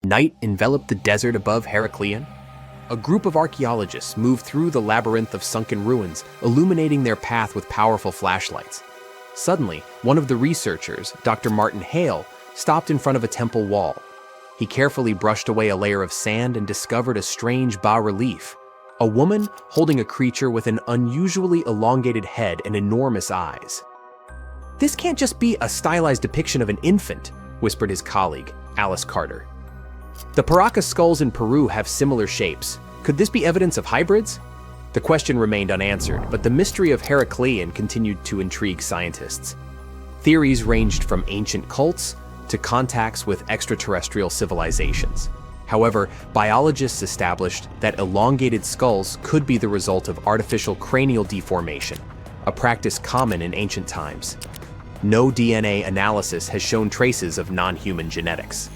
Night enveloped the desert above Heraklion. A group of archaeologists moved through the labyrinth of sunken ruins, illuminating their path with powerful flashlights. Suddenly, one of the researchers, Dr. Martin Hale, stopped in front of a temple wall. He carefully brushed away a layer of sand and discovered a strange bas-relief. A woman holding a creature with an unusually elongated head and enormous eyes. "This can't just be a stylized depiction of an infant," whispered his colleague, Alice Carter. "The Paracas skulls in Peru have similar shapes. Could this be evidence of hybrids?" The question remained unanswered, but the mystery of Heraklion continued to intrigue scientists. Theories ranged from ancient cults to contacts with extraterrestrial civilizations. However, biologists established that elongated skulls could be the result of artificial cranial deformation, a practice common in ancient times. No DNA analysis has shown traces of non-human genetics.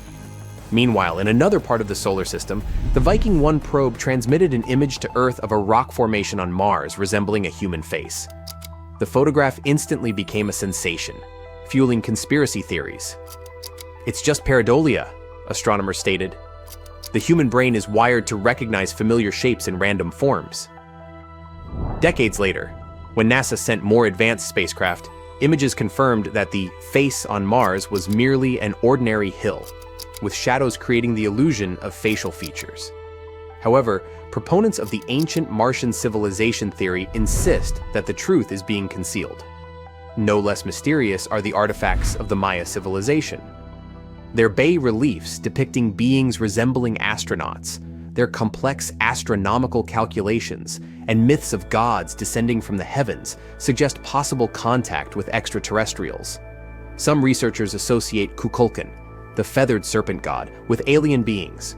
Meanwhile, in another part of the solar system, the Viking 1 probe transmitted an image to Earth of a rock formation on Mars resembling a human face. The photograph instantly became a sensation, fueling conspiracy theories. "It's just pareidolia," astronomers stated. "The human brain is wired to recognize familiar shapes in random forms." Decades later, when NASA sent more advanced spacecraft, images confirmed that the face on Mars was merely an ordinary hill, with shadows creating the illusion of facial features. However, proponents of the ancient Martian civilization theory insist that the truth is being concealed. No less mysterious are the artifacts of the Maya civilization. Their bas-reliefs depicting beings resembling astronauts, their complex astronomical calculations, and myths of gods descending from the heavens suggest possible contact with extraterrestrials. Some researchers associate Kukulkan, the feathered serpent god, with alien beings.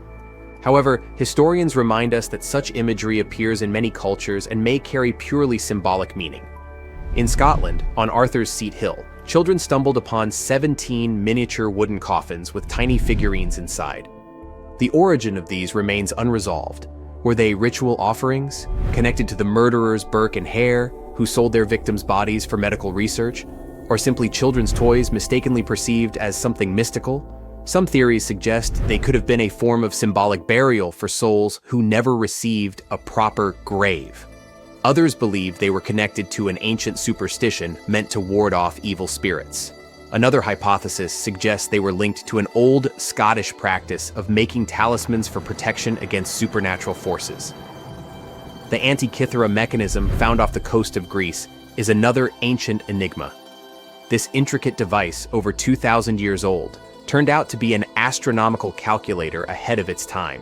However, historians remind us that such imagery appears in many cultures and may carry purely symbolic meaning. In Scotland, on Arthur's Seat Hill, children stumbled upon 17 miniature wooden coffins with tiny figurines inside. The origin of these remains unresolved. Were they ritual offerings, connected to the murderers Burke and Hare, who sold their victims' bodies for medical research, or simply children's toys mistakenly perceived as something mystical? Some theories suggest they could have been a form of symbolic burial for souls who never received a proper grave. Others believe they were connected to an ancient superstition meant to ward off evil spirits. Another hypothesis suggests they were linked to an old Scottish practice of making talismans for protection against supernatural forces. The Antikythera mechanism found off the coast of Greece is another ancient enigma. This intricate device, over 2,000 years old, turned out to be an astronomical calculator ahead of its time.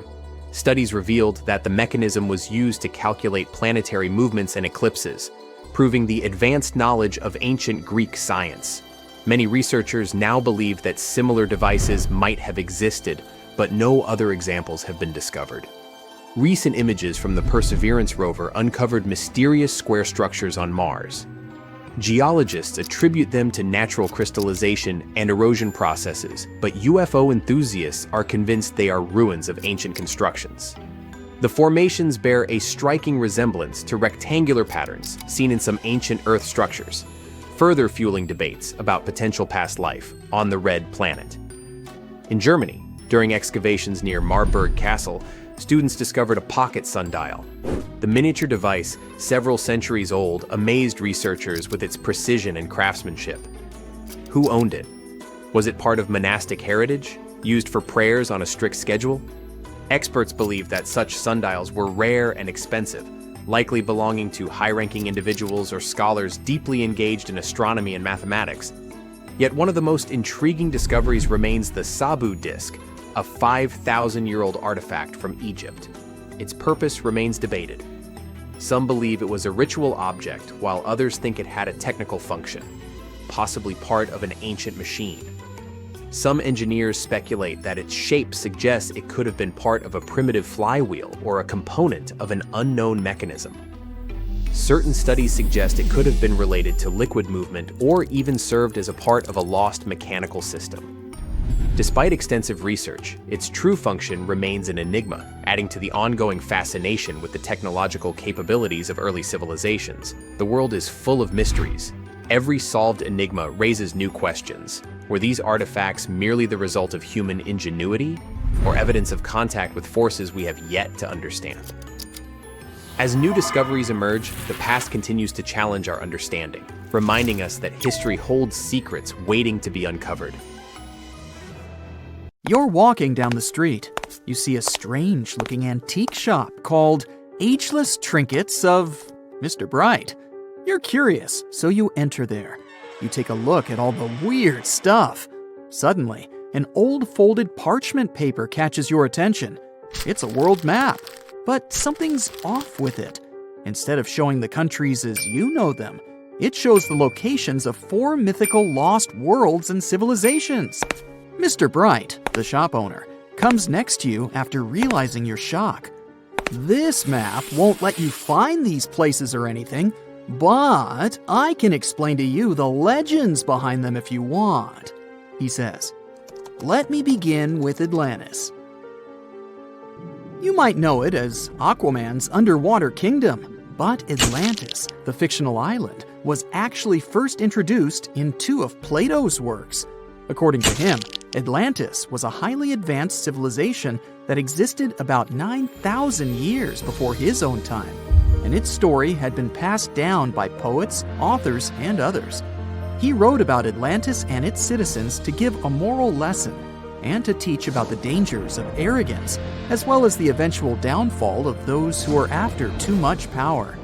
Studies revealed that the mechanism was used to calculate planetary movements and eclipses, proving the advanced knowledge of ancient Greek science. Many researchers now believe that similar devices might have existed, but no other examples have been discovered. Recent images from the Perseverance rover uncovered mysterious square structures on Mars. Geologists attribute them to natural crystallization and erosion processes, but UFO enthusiasts are convinced they are ruins of ancient constructions. The formations bear a striking resemblance to rectangular patterns seen in some ancient Earth structures, further fueling debates about potential past life on the Red Planet. In Germany, during excavations near Marburg Castle, students discovered a pocket sundial. The miniature device, several centuries old, amazed researchers with its precision and craftsmanship. Who owned it? Was it part of monastic heritage, used for prayers on a strict schedule? Experts believe that such sundials were rare and expensive, likely belonging to high-ranking individuals or scholars deeply engaged in astronomy and mathematics. Yet one of the most intriguing discoveries remains the Sabu disk, a 5,000-year-old artifact from Egypt. Its purpose remains debated. Some believe it was a ritual object, while others think it had a technical function, possibly part of an ancient machine. Some engineers speculate that its shape suggests it could have been part of a primitive flywheel or a component of an unknown mechanism. Certain studies suggest it could have been related to liquid movement or even served as a part of a lost mechanical system. Despite extensive research, its true function remains an enigma, adding to the ongoing fascination with the technological capabilities of early civilizations. The world is full of mysteries. Every solved enigma raises new questions. Were these artifacts merely the result of human ingenuity, or evidence of contact with forces we have yet to understand. As new discoveries emerge, the past continues to challenge our understanding, reminding us that history holds secrets waiting to be uncovered. You're walking down the street. You see a strange-looking antique shop called Ageless Trinkets of Mr. Bright. You're curious, so you enter there. You take a look at all the weird stuff. Suddenly, an old folded parchment paper catches your attention. It's a world map, but something's off with it. Instead of showing the countries as you know them, it shows the locations of 4 mythical lost worlds and civilizations. Mr. Bright, the shop owner, comes next to you after realizing your shock. This map won't let you find these places or anything, but I can explain to you the legends behind them if you want, he says. Let me begin with Atlantis. You might know it as Aquaman's underwater kingdom, but Atlantis, the fictional island, was actually first introduced in 2 of Plato's works. According to him, Atlantis was a highly advanced civilization that existed about 9,000 years before his own time, and its story had been passed down by poets, authors, and others. He wrote about Atlantis and its citizens to give a moral lesson and to teach about the dangers of arrogance, as well as the eventual downfall of those who are after too much power.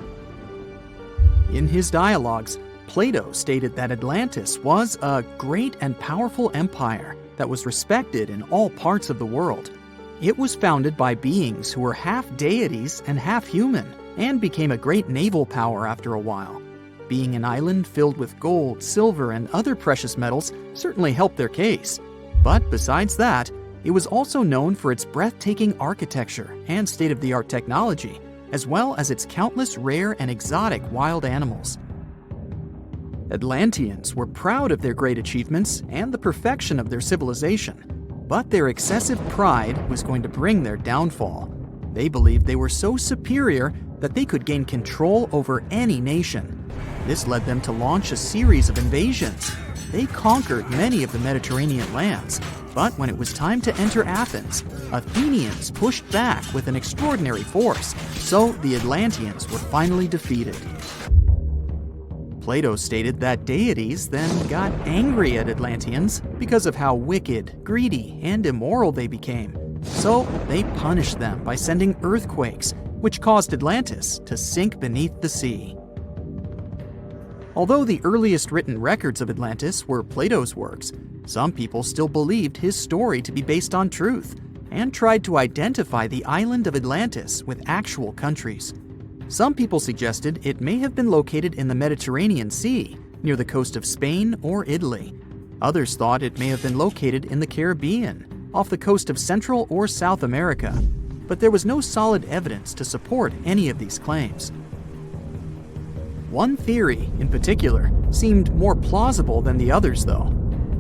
In his dialogues, Plato stated that Atlantis was a great and powerful empire that was respected in all parts of the world. It was founded by beings who were half deities and half human, and became a great naval power after a while. Being an island filled with gold, silver, and other precious metals certainly helped their case. But besides that, it was also known for its breathtaking architecture and state-of-the-art technology, as well as its countless rare and exotic wild animals. Atlanteans were proud of their great achievements and the perfection of their civilization, but their excessive pride was going to bring their downfall. They believed they were so superior that they could gain control over any nation. This led them to launch a series of invasions. They conquered many of the Mediterranean lands, but when it was time to enter Athens, Athenians pushed back with an extraordinary force, so the Atlanteans were finally defeated. Plato stated that deities then got angry at Atlanteans because of how wicked, greedy, and immoral they became. So they punished them by sending earthquakes, which caused Atlantis to sink beneath the sea. Although the earliest written records of Atlantis were Plato's works, some people still believed his story to be based on truth and tried to identify the island of Atlantis with actual countries. Some people suggested it may have been located in the Mediterranean Sea, near the coast of Spain or Italy. Others thought it may have been located in the Caribbean, off the coast of Central or South America, but there was no solid evidence to support any of these claims. One theory, in particular, seemed more plausible than the others, though.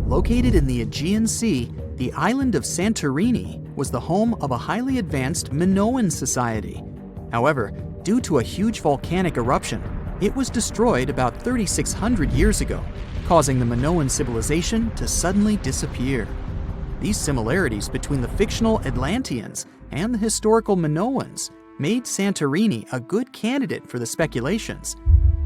Located in the Aegean Sea, the island of Santorini was the home of a highly advanced Minoan society. However, due to a huge volcanic eruption, it was destroyed about 3,600 years ago, causing the Minoan civilization to suddenly disappear. These similarities between the fictional Atlanteans and the historical Minoans made Santorini a good candidate for the speculations.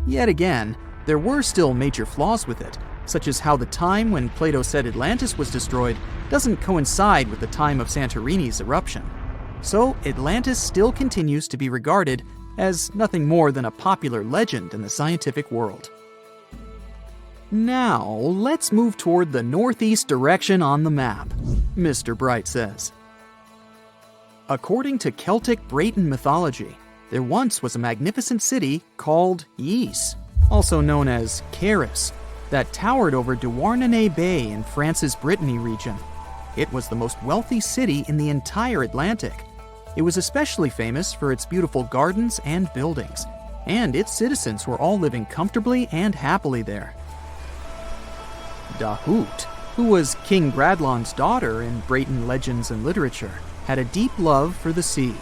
Yet again, there were still major flaws with it, such as how the time when Plato said Atlantis was destroyed doesn't coincide with the time of Santorini's eruption. So Atlantis still continues to be regarded as nothing more than a popular legend in the scientific world. Now, let's move toward the northeast direction on the map, Mr. Bright says. According to Celtic Breton mythology, there once was a magnificent city called Ys, also known as Caris, that towered over Douarnenez Bay in France's Brittany region. It was the most wealthy city in the entire Atlantic. It was especially famous for its beautiful gardens and buildings, and its citizens were all living comfortably and happily there. Dahut, who was King Bradlon's daughter in Breton legends and literature, had a deep love for the sea.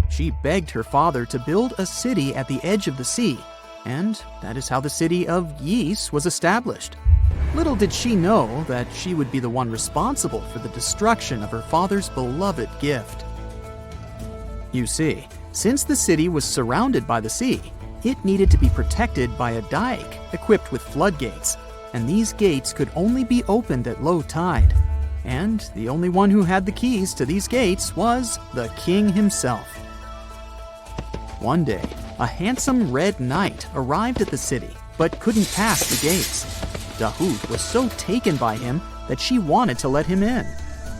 She begged her father to build a city at the edge of the sea, and that is how the city of Ys was established. Little did she know that she would be the one responsible for the destruction of her father's beloved gift. You see, since the city was surrounded by the sea, it needed to be protected by a dike equipped with floodgates, and these gates could only be opened at low tide. And the only one who had the keys to these gates was the king himself. One day, a handsome red knight arrived at the city, but couldn't pass the gates. Dahoud was so taken by him that she wanted to let him in.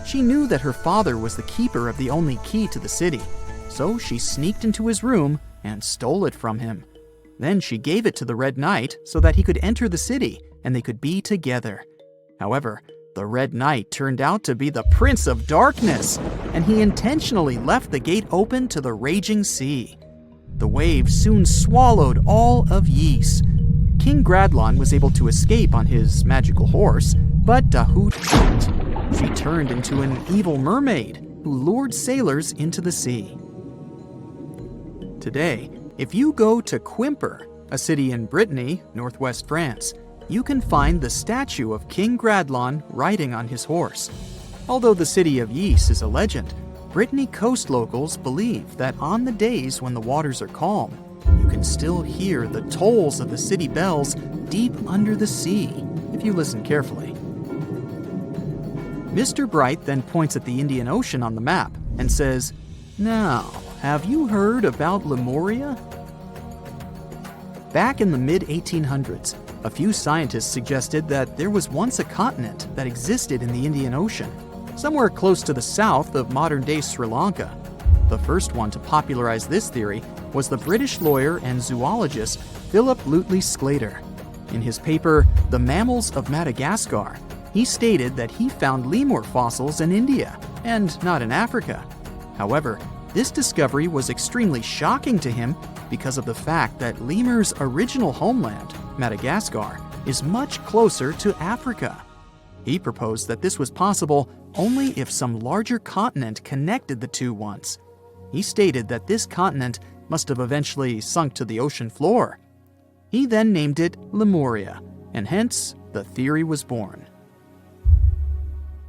She knew that her father was the keeper of the only key to the city, so she sneaked into his room and stole it from him. Then she gave it to the Red Knight so that he could enter the city and they could be together. However, the Red Knight turned out to be the Prince of Darkness, and he intentionally left the gate open to the raging sea. The waves soon swallowed all of Ys. King Gradlon was able to escape on his magical horse, but Dahoud couldn't. She turned into an evil mermaid who lured sailors into the sea. Today, if you go to Quimper, a city in Brittany, northwest France, you can find the statue of King Gradlon riding on his horse. Although the city of Ys is a legend, Brittany coast locals believe that on the days when the waters are calm, you can still hear the tolls of the city bells deep under the sea, if you listen carefully. Mr. Bright then points at the Indian Ocean on the map and says, "Now, have you heard about Lemuria?" Back in the mid-1800s, a few scientists suggested that there was once a continent that existed in the Indian Ocean, somewhere close to the south of modern-day Sri Lanka. The first one to popularize this theory was the British lawyer and zoologist Philip Lutley Sclater. In his paper, The Mammals of Madagascar, he stated that he found lemur fossils in India, and not in Africa. However, this discovery was extremely shocking to him because of the fact that lemurs' original homeland, Madagascar, is much closer to Africa. He proposed that this was possible only if some larger continent connected the two once. He stated that this continent must have eventually sunk to the ocean floor. He then named it Lemuria, and hence the theory was born.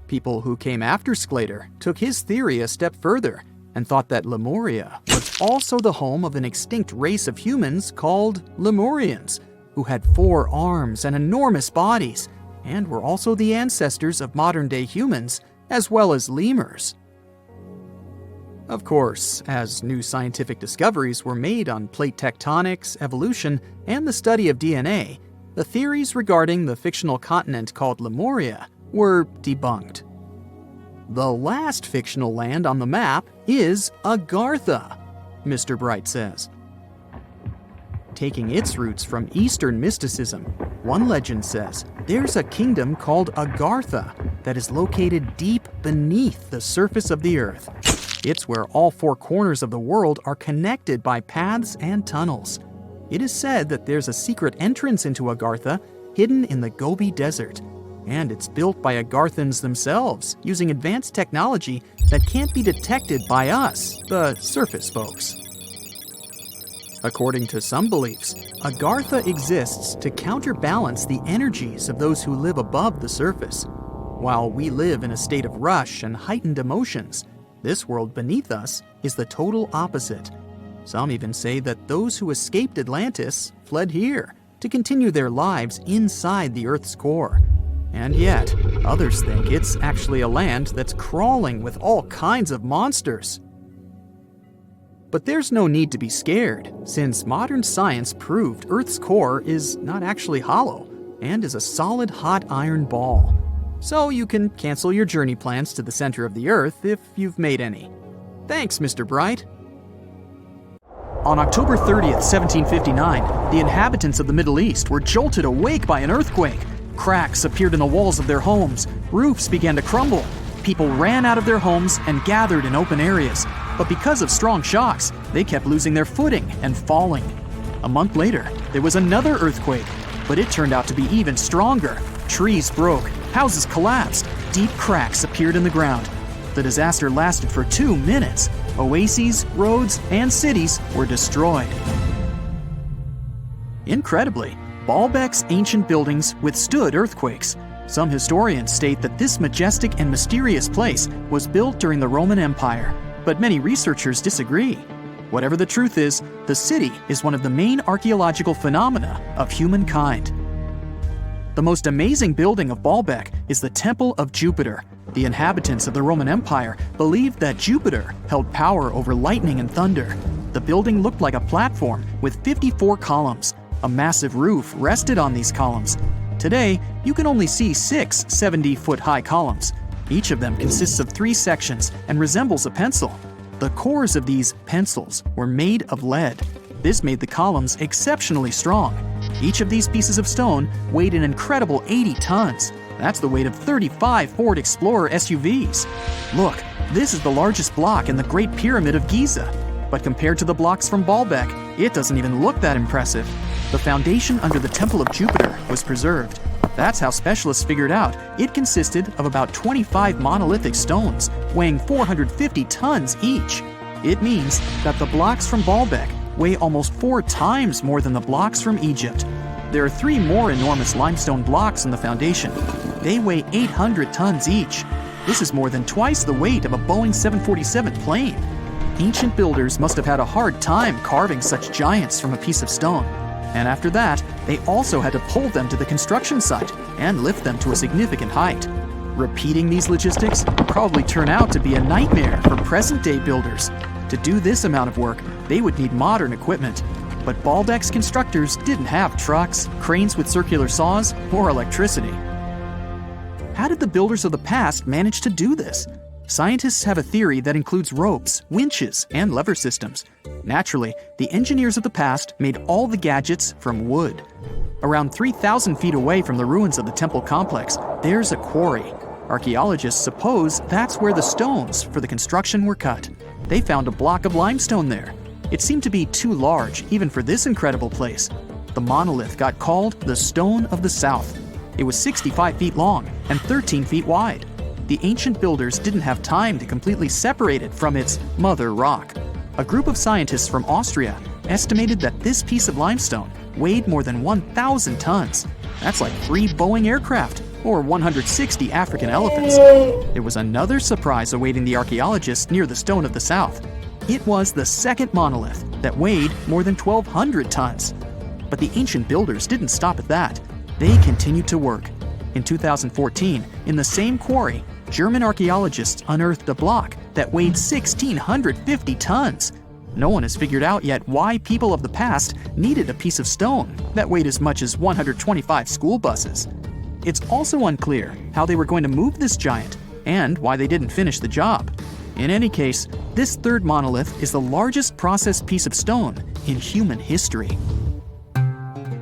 People who came after Sclater took his theory a step further and thought that Lemuria was also the home of an extinct race of humans called Lemurians, who had 4 arms and enormous bodies, and were also the ancestors of modern-day humans, as well as lemurs. Of course, as new scientific discoveries were made on plate tectonics, evolution, and the study of DNA, the theories regarding the fictional continent called Lemuria were debunked. The last fictional land on the map is Agartha, Mr. Bright says. Taking its roots from Eastern mysticism, one legend says there's a kingdom called Agartha that is located deep beneath the surface of the earth. It's where all 4 corners of the world are connected by paths and tunnels. It is said that there's a secret entrance into Agartha hidden in the Gobi Desert, and it's built by Agarthans themselves using advanced technology that can't be detected by us, the surface folks. According to some beliefs, Agartha exists to counterbalance the energies of those who live above the surface. While we live in a state of rush and heightened emotions, this world beneath us is the total opposite. Some even say that those who escaped Atlantis fled here to continue their lives inside the Earth's core. And yet, others think it's actually a land that's crawling with all kinds of monsters. But there's no need to be scared, since modern science proved Earth's core is not actually hollow and is a solid hot iron ball. So you can cancel your journey plans to the center of the Earth if you've made any. Thanks, Mr. Bright. On October 30th, 1759, the inhabitants of the Middle East were jolted awake by an earthquake. Cracks appeared in the walls of their homes, roofs began to crumble. People ran out of their homes and gathered in open areas. But because of strong shocks, they kept losing their footing and falling. A month later, there was another earthquake, but it turned out to be even stronger. Trees broke, houses collapsed, deep cracks appeared in the ground. The disaster lasted for 2 minutes. Oases, roads, and cities were destroyed. Incredibly, Baalbek's ancient buildings withstood earthquakes. Some historians state that this majestic and mysterious place was built during the Roman Empire, but many researchers disagree. Whatever the truth is, the city is one of the main archaeological phenomena of humankind. The most amazing building of Baalbek is the Temple of Jupiter. The inhabitants of the Roman Empire believed that Jupiter held power over lightning and thunder. The building looked like a platform with 54 columns. A massive roof rested on these columns. Today, you can only see 6 70-foot-high columns. Each of them consists of 3 sections and resembles a pencil. The cores of these pencils were made of lead. This made the columns exceptionally strong. Each of these pieces of stone weighed an incredible 80 tons. That's the weight of 35 Ford Explorer SUVs. Look, this is the largest block in the Great Pyramid of Giza. But compared to the blocks from Baalbek, it doesn't even look that impressive. The foundation under the Temple of Jupiter was preserved. That's how specialists figured out it consisted of about 25 monolithic stones, weighing 450 tons each. It means that the blocks from Baalbek weigh almost 4 times more than the blocks from Egypt. There are 3 more enormous limestone blocks in the foundation. They weigh 800 tons each. This is more than twice the weight of a Boeing 747 plane. Ancient builders must have had a hard time carving such giants from a piece of stone. And after that, they also had to pull them to the construction site and lift them to a significant height. Repeating these logistics would probably turn out to be a nightmare for present-day builders. To do this amount of work, they would need modern equipment. But Baalbek's constructors didn't have trucks, cranes with circular saws, or electricity. How did the builders of the past manage to do this? Scientists have a theory that includes ropes, winches, and lever systems. Naturally, the engineers of the past made all the gadgets from wood. Around 3,000 feet away from the ruins of the temple complex, there's a quarry. Archaeologists suppose that's where the stones for the construction were cut. They found a block of limestone there. It seemed to be too large, even for this incredible place. The monolith got called the Stone of the South. It was 65 feet long and 13 feet wide. The ancient builders didn't have time to completely separate it from its mother rock. A group of scientists from Austria estimated that this piece of limestone weighed more than 1,000 tons. That's like 3 Boeing aircraft or 160 African elephants. There was another surprise awaiting the archaeologists near the Stone of the South. It was the second monolith that weighed more than 1,200 tons. But the ancient builders didn't stop at that. They continued to work. In 2014, in the same quarry, German archaeologists unearthed a block that weighed 1,650 tons. No one has figured out yet why people of the past needed a piece of stone that weighed as much as 125 school buses. It's also unclear how they were going to move this giant and why they didn't finish the job. In any case, this third monolith is the largest processed piece of stone in human history.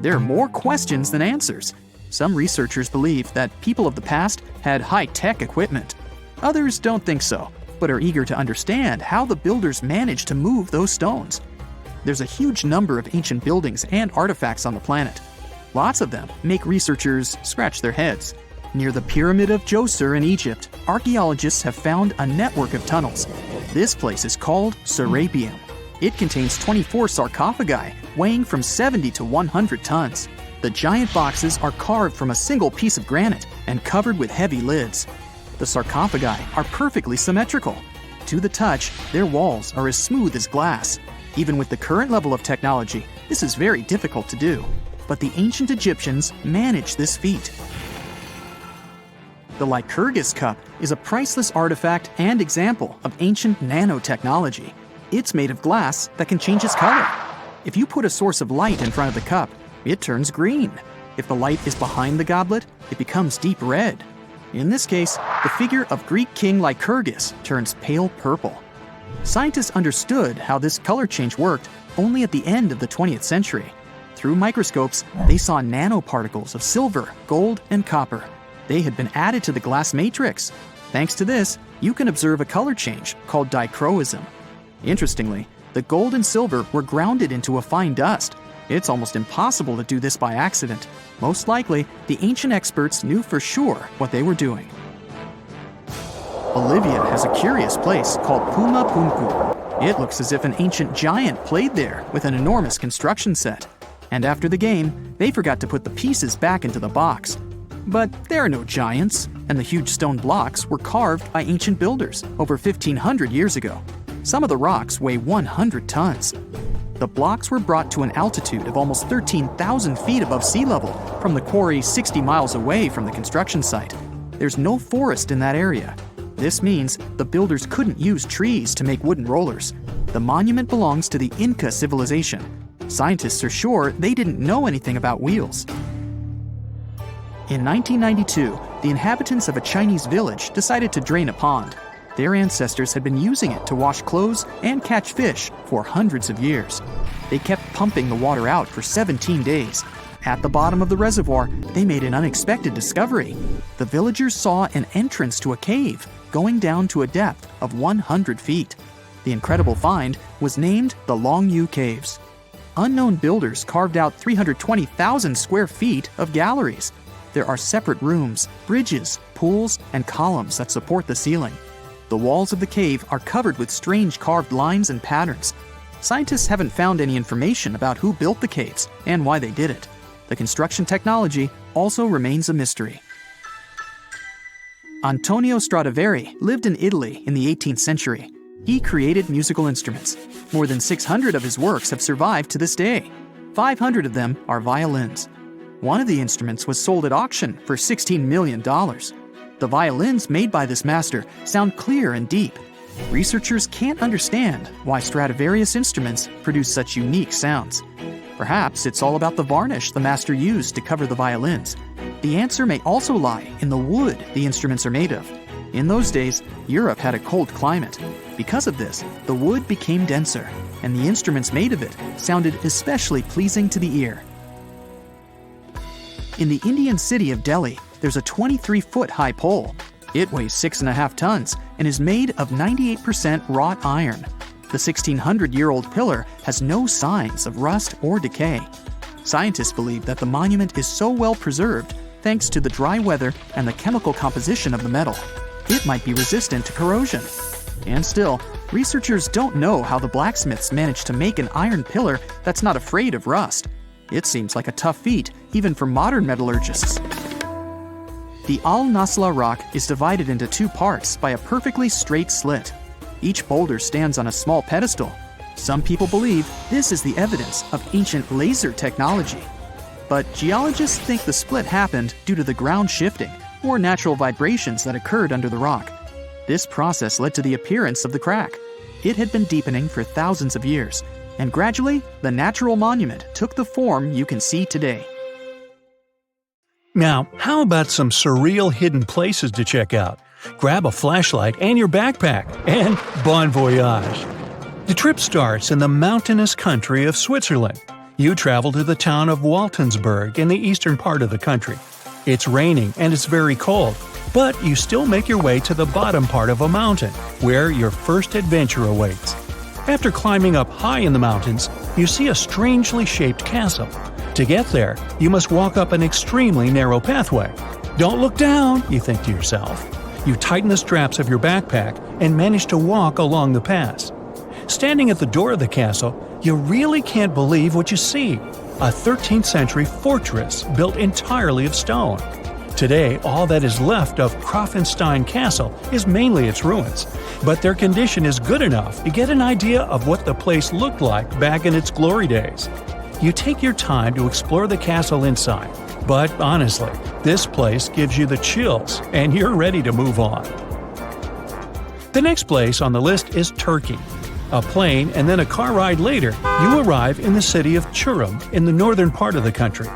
There are more questions than answers. Some researchers believe that people of the past had high-tech equipment. Others don't think so, but are eager to understand how the builders managed to move those stones. There's a huge number of ancient buildings and artifacts on the planet. Lots of them make researchers scratch their heads. Near the Pyramid of Djoser in Egypt, archaeologists have found a network of tunnels. This place is called Surreal. It contains 24 sarcophagi weighing from 70 to 100 tons. The giant boxes are carved from a single piece of granite and covered with heavy lids. The sarcophagi are perfectly symmetrical. To the touch, their walls are as smooth as glass. Even with the current level of technology, this is very difficult to do. But the ancient Egyptians managed this feat. The Lycurgus cup is a priceless artifact and example of ancient nanotechnology. It's made of glass that can change its color. If you put a source of light in front of the cup, it turns green. If the light is behind the goblet, it becomes deep red. In this case, the figure of Greek king Lycurgus turns pale purple. Scientists understood how this color change worked only at the end of the 20th century. Through microscopes, they saw nanoparticles of silver, gold, and copper. They had been added to the glass matrix. Thanks to this, you can observe a color change called dichroism. Interestingly, the gold and silver were grounded into a fine dust. It's almost impossible to do this by accident. Most likely, the ancient experts knew for sure what they were doing. Bolivia has a curious place called Puma Punku. It looks as if an ancient giant played there with an enormous construction set. And after the game, they forgot to put the pieces back into the box. But there are no giants, and the huge stone blocks were carved by ancient builders over 1,500 years ago. Some of the rocks weigh 100 tons. The blocks were brought to an altitude of almost 13,000 feet above sea level from the quarry 60 miles away from the construction site. There's no forest in that area. This means the builders couldn't use trees to make wooden rollers. The monument belongs to the Inca civilization. Scientists are sure they didn't know anything about wheels. In 1992, the inhabitants of a Chinese village decided to drain a pond. Their ancestors had been using it to wash clothes and catch fish for hundreds of years. They kept pumping the water out for 17 days. At the bottom of the reservoir, they made an unexpected discovery. The villagers saw an entrance to a cave going down to a depth of 100 feet. The incredible find was named the Long Yu Caves. Unknown builders carved out 320,000 square feet of galleries. There are separate rooms, bridges, pools, and columns that support the ceiling. The walls of the cave are covered with strange carved lines and patterns. Scientists haven't found any information about who built the caves and why they did it. The construction technology also remains a mystery. Antonio Stradivari lived in Italy in the 18th century. He created musical instruments. More than 600 of his works have survived to this day. 500 of them are violins. One of the instruments was sold at auction for $16 million. The violins made by this master sound clear and deep. Researchers can't understand why Stradivarius instruments produce such unique sounds. Perhaps it's all about the varnish the master used to cover the violins. The answer may also lie in the wood the instruments are made of. In those days, Europe had a cold climate. Because of this, the wood became denser, and the instruments made of it sounded especially pleasing to the ear. In the Indian city of Delhi, there's a 23-foot-high pole. It weighs 6.5 tons and is made of 98% wrought iron. The 1,600-year-old pillar has no signs of rust or decay. Scientists believe that the monument is so well preserved thanks to the dry weather and the chemical composition of the metal. It might be resistant to corrosion. And still, researchers don't know how the blacksmiths managed to make an iron pillar that's not afraid of rust. It seems like a tough feat, even for modern metallurgists. The Al-Nasla rock is divided into two parts by a perfectly straight slit. Each boulder stands on a small pedestal. Some people believe this is the evidence of ancient laser technology. But geologists think the split happened due to the ground shifting or natural vibrations that occurred under the rock. This process led to the appearance of the crack. It had been deepening for thousands of years, and gradually, the natural monument took the form you can see today. Now, how about some surreal hidden places to check out? Grab a flashlight and your backpack, and bon voyage! The trip starts in the mountainous country of Switzerland. You travel to the town of Waltensburg in the eastern part of the country. It's raining and it's very cold, but you still make your way to the bottom part of a mountain, where your first adventure awaits. After climbing up high in the mountains, you see a strangely shaped castle. To get there, you must walk up an extremely narrow pathway. Don't look down, you think to yourself. You tighten the straps of your backpack and manage to walk along the pass. Standing at the door of the castle, you really can't believe what you see. A 13th century fortress built entirely of stone. Today, all that is left of Krafenstein Castle is mainly its ruins, but their condition is good enough to get an idea of what the place looked like back in its glory days. You take your time to explore the castle inside, but honestly, this place gives you the chills and you're ready to move on. The next place on the list is Turkey. A plane and then a car ride later, you arrive in the city of Çorum in the northern part of the country.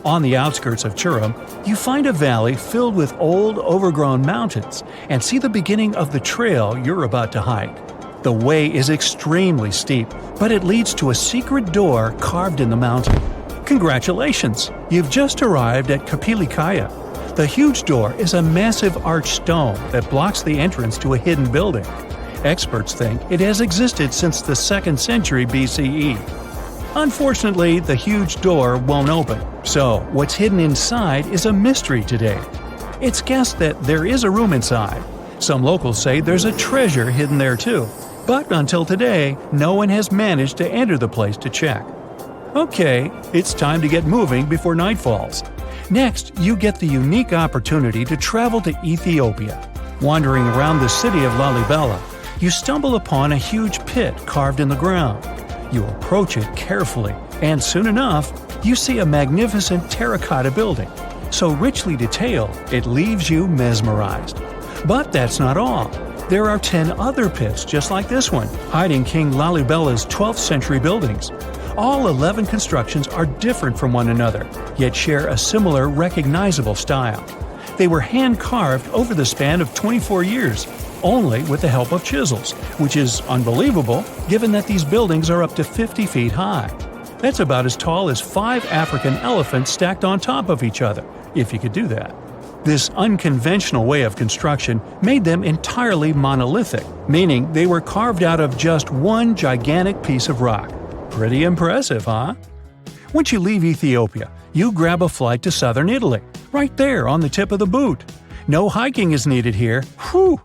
On the outskirts of Çorum, you find a valley filled with old, overgrown mountains and see the beginning of the trail you're about to hike. The way is extremely steep, but it leads to a secret door carved in the mountain. Congratulations! You've just arrived at Kapilikaya. The huge door is a massive arched stone that blocks the entrance to a hidden building. Experts think it has existed since the 2nd century BCE. Unfortunately, the huge door won't open, so what's hidden inside is a mystery today. It's guessed that there is a room inside. Some locals say there's a treasure hidden there too, but until today, no one has managed to enter the place to check. Okay, it's time to get moving before night falls. Next, you get the unique opportunity to travel to Ethiopia. Wandering around the city of Lalibela, you stumble upon a huge pit carved in the ground. You approach it carefully, and soon enough, you see a magnificent terracotta building, so richly detailed it leaves you mesmerized. But that's not all. There are 10 other pits just like this one, hiding King Lalibela's 12th century buildings. All 11 constructions are different from one another, yet share a similar recognizable style. They were hand-carved over the span of 24 years, only with the help of chisels, which is unbelievable given that these buildings are up to 50 feet high. That's about as tall as 5 African elephants stacked on top of each other, if you could do that. This unconventional way of construction made them entirely monolithic, meaning they were carved out of just one gigantic piece of rock. Pretty impressive, huh? Once you leave Ethiopia, you grab a flight to southern Italy, right there on the tip of the boot. No hiking is needed here. Whew!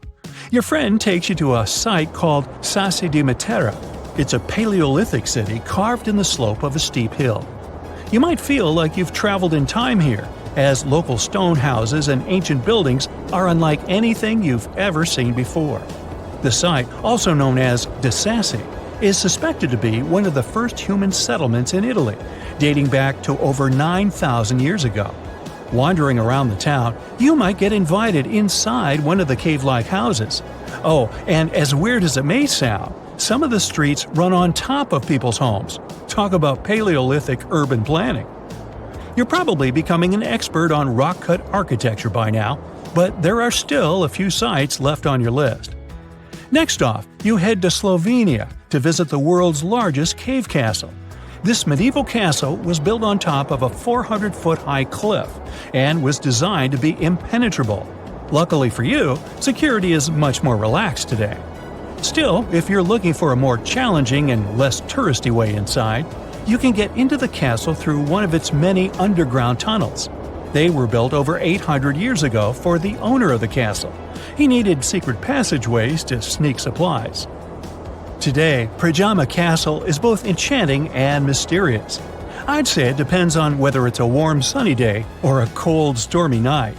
Your friend takes you to a site called Sassi di Matera. It's a Paleolithic city carved in the slope of a steep hill. You might feel like you've traveled in time here, as local stone houses and ancient buildings are unlike anything you've ever seen before. The site, also known as De Sassi, is suspected to be one of the first human settlements in Italy, dating back to over 9,000 years ago. Wandering around the town, you might get invited inside one of the cave-like houses. Oh, and as weird as it may sound, some of the streets run on top of people's homes. Talk about Paleolithic urban planning. You're probably becoming an expert on rock-cut architecture by now, but there are still a few sites left on your list. Next off, you head to Slovenia to visit the world's largest cave castle. This medieval castle was built on top of a 400-foot-high cliff and was designed to be impenetrable. Luckily for you, security is much more relaxed today. Still, if you're looking for a more challenging and less touristy way inside, you can get into the castle through one of its many underground tunnels. They were built over 800 years ago for the owner of the castle. He needed secret passageways to sneak supplies. Today, Prajama Castle is both enchanting and mysterious. I'd say it depends on whether it's a warm sunny day or a cold stormy night.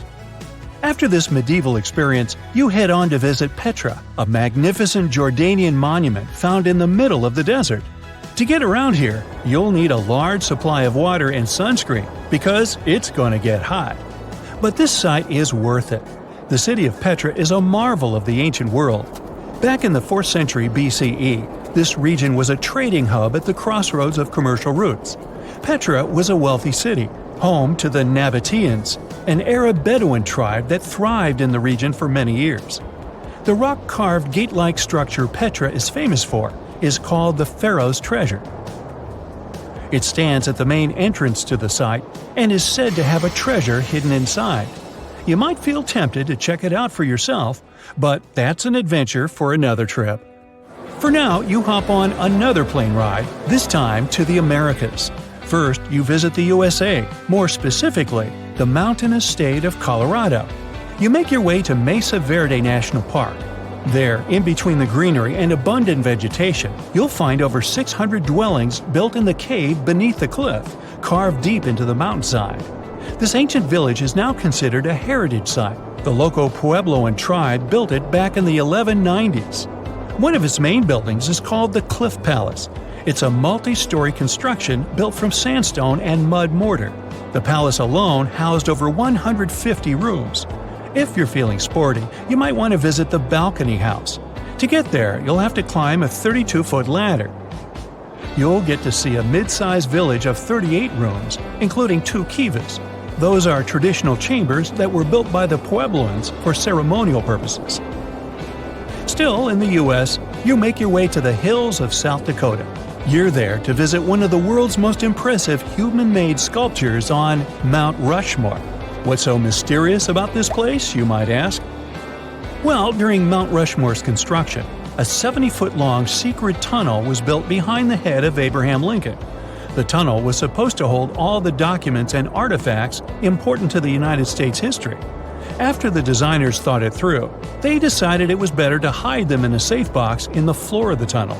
After this medieval experience, you head on to visit Petra, a magnificent Jordanian monument found in the middle of the desert. To get around here, you'll need a large supply of water and sunscreen because it's going to get hot. But this site is worth it. The city of Petra is a marvel of the ancient world. Back in the 4th century BCE, this region was a trading hub at the crossroads of commercial routes. Petra was a wealthy city, home to the Nabateans, an Arab Bedouin tribe that thrived in the region for many years. The rock-carved gate-like structure Petra is famous for is called the Pharaoh's Treasure. It stands at the main entrance to the site and is said to have a treasure hidden inside. You might feel tempted to check it out for yourself, but that's an adventure for another trip. For now, you hop on another plane ride, this time to the Americas. First, you visit the USA, more specifically, the mountainous state of Colorado. You make your way to Mesa Verde National Park. There, in between the greenery and abundant vegetation, you'll find over 600 dwellings built in the cave beneath the cliff, carved deep into the mountainside. This ancient village is now considered a heritage site. The local Puebloan tribe built it back in the 1190s. One of its main buildings is called the Cliff Palace. It's a multi-story construction built from sandstone and mud mortar. The palace alone housed over 150 rooms. If you're feeling sporty, you might want to visit the Balcony House. To get there, you'll have to climb a 32-foot ladder. You'll get to see a mid-sized village of 38 rooms, including 2 kivas. Those are traditional chambers that were built by the Puebloans for ceremonial purposes. Still in the U.S., you make your way to the hills of South Dakota. You're there to visit one of the world's most impressive human-made sculptures on Mount Rushmore. What's so mysterious about this place, you might ask? Well, during Mount Rushmore's construction, a 70-foot-long secret tunnel was built behind the head of Abraham Lincoln. The tunnel was supposed to hold all the documents and artifacts important to the United States history. After the designers thought it through, they decided it was better to hide them in a safe box in the floor of the tunnel.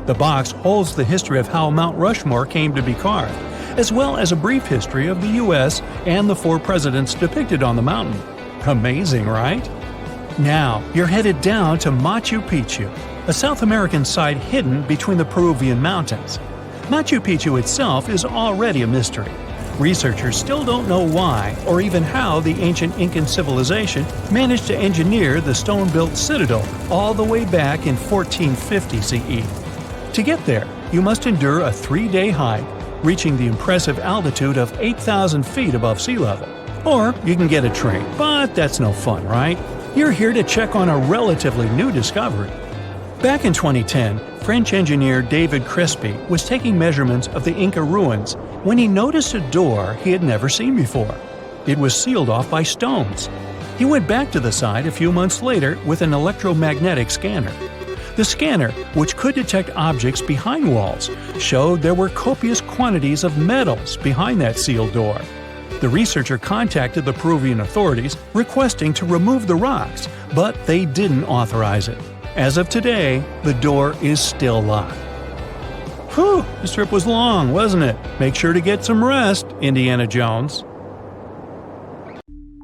The box holds the history of how Mount Rushmore came to be carved, as well as a brief history of the U.S. and the 4 presidents depicted on the mountain. Amazing, right? Now, you're headed down to Machu Picchu, a South American site hidden between the Peruvian mountains. Machu Picchu itself is already a mystery. Researchers still don't know why or even how the ancient Incan civilization managed to engineer the stone-built citadel all the way back in 1450 CE. To get there, you must endure a 3-day hike, reaching the impressive altitude of 8,000 feet above sea level. Or you can get a train, but that's no fun, right? You're here to check on a relatively new discovery. Back in 2010, French engineer David Crespi was taking measurements of the Inca ruins when he noticed a door he had never seen before. It was sealed off by stones. He went back to the site a few months later with an electromagnetic scanner. The scanner, which could detect objects behind walls, showed there were copious quantities of metals behind that sealed door. The researcher contacted the Peruvian authorities requesting to remove the rocks, but they didn't authorize it. As of today, the door is still locked. Whew, this trip was long, wasn't it? Make sure to get some rest, Indiana Jones.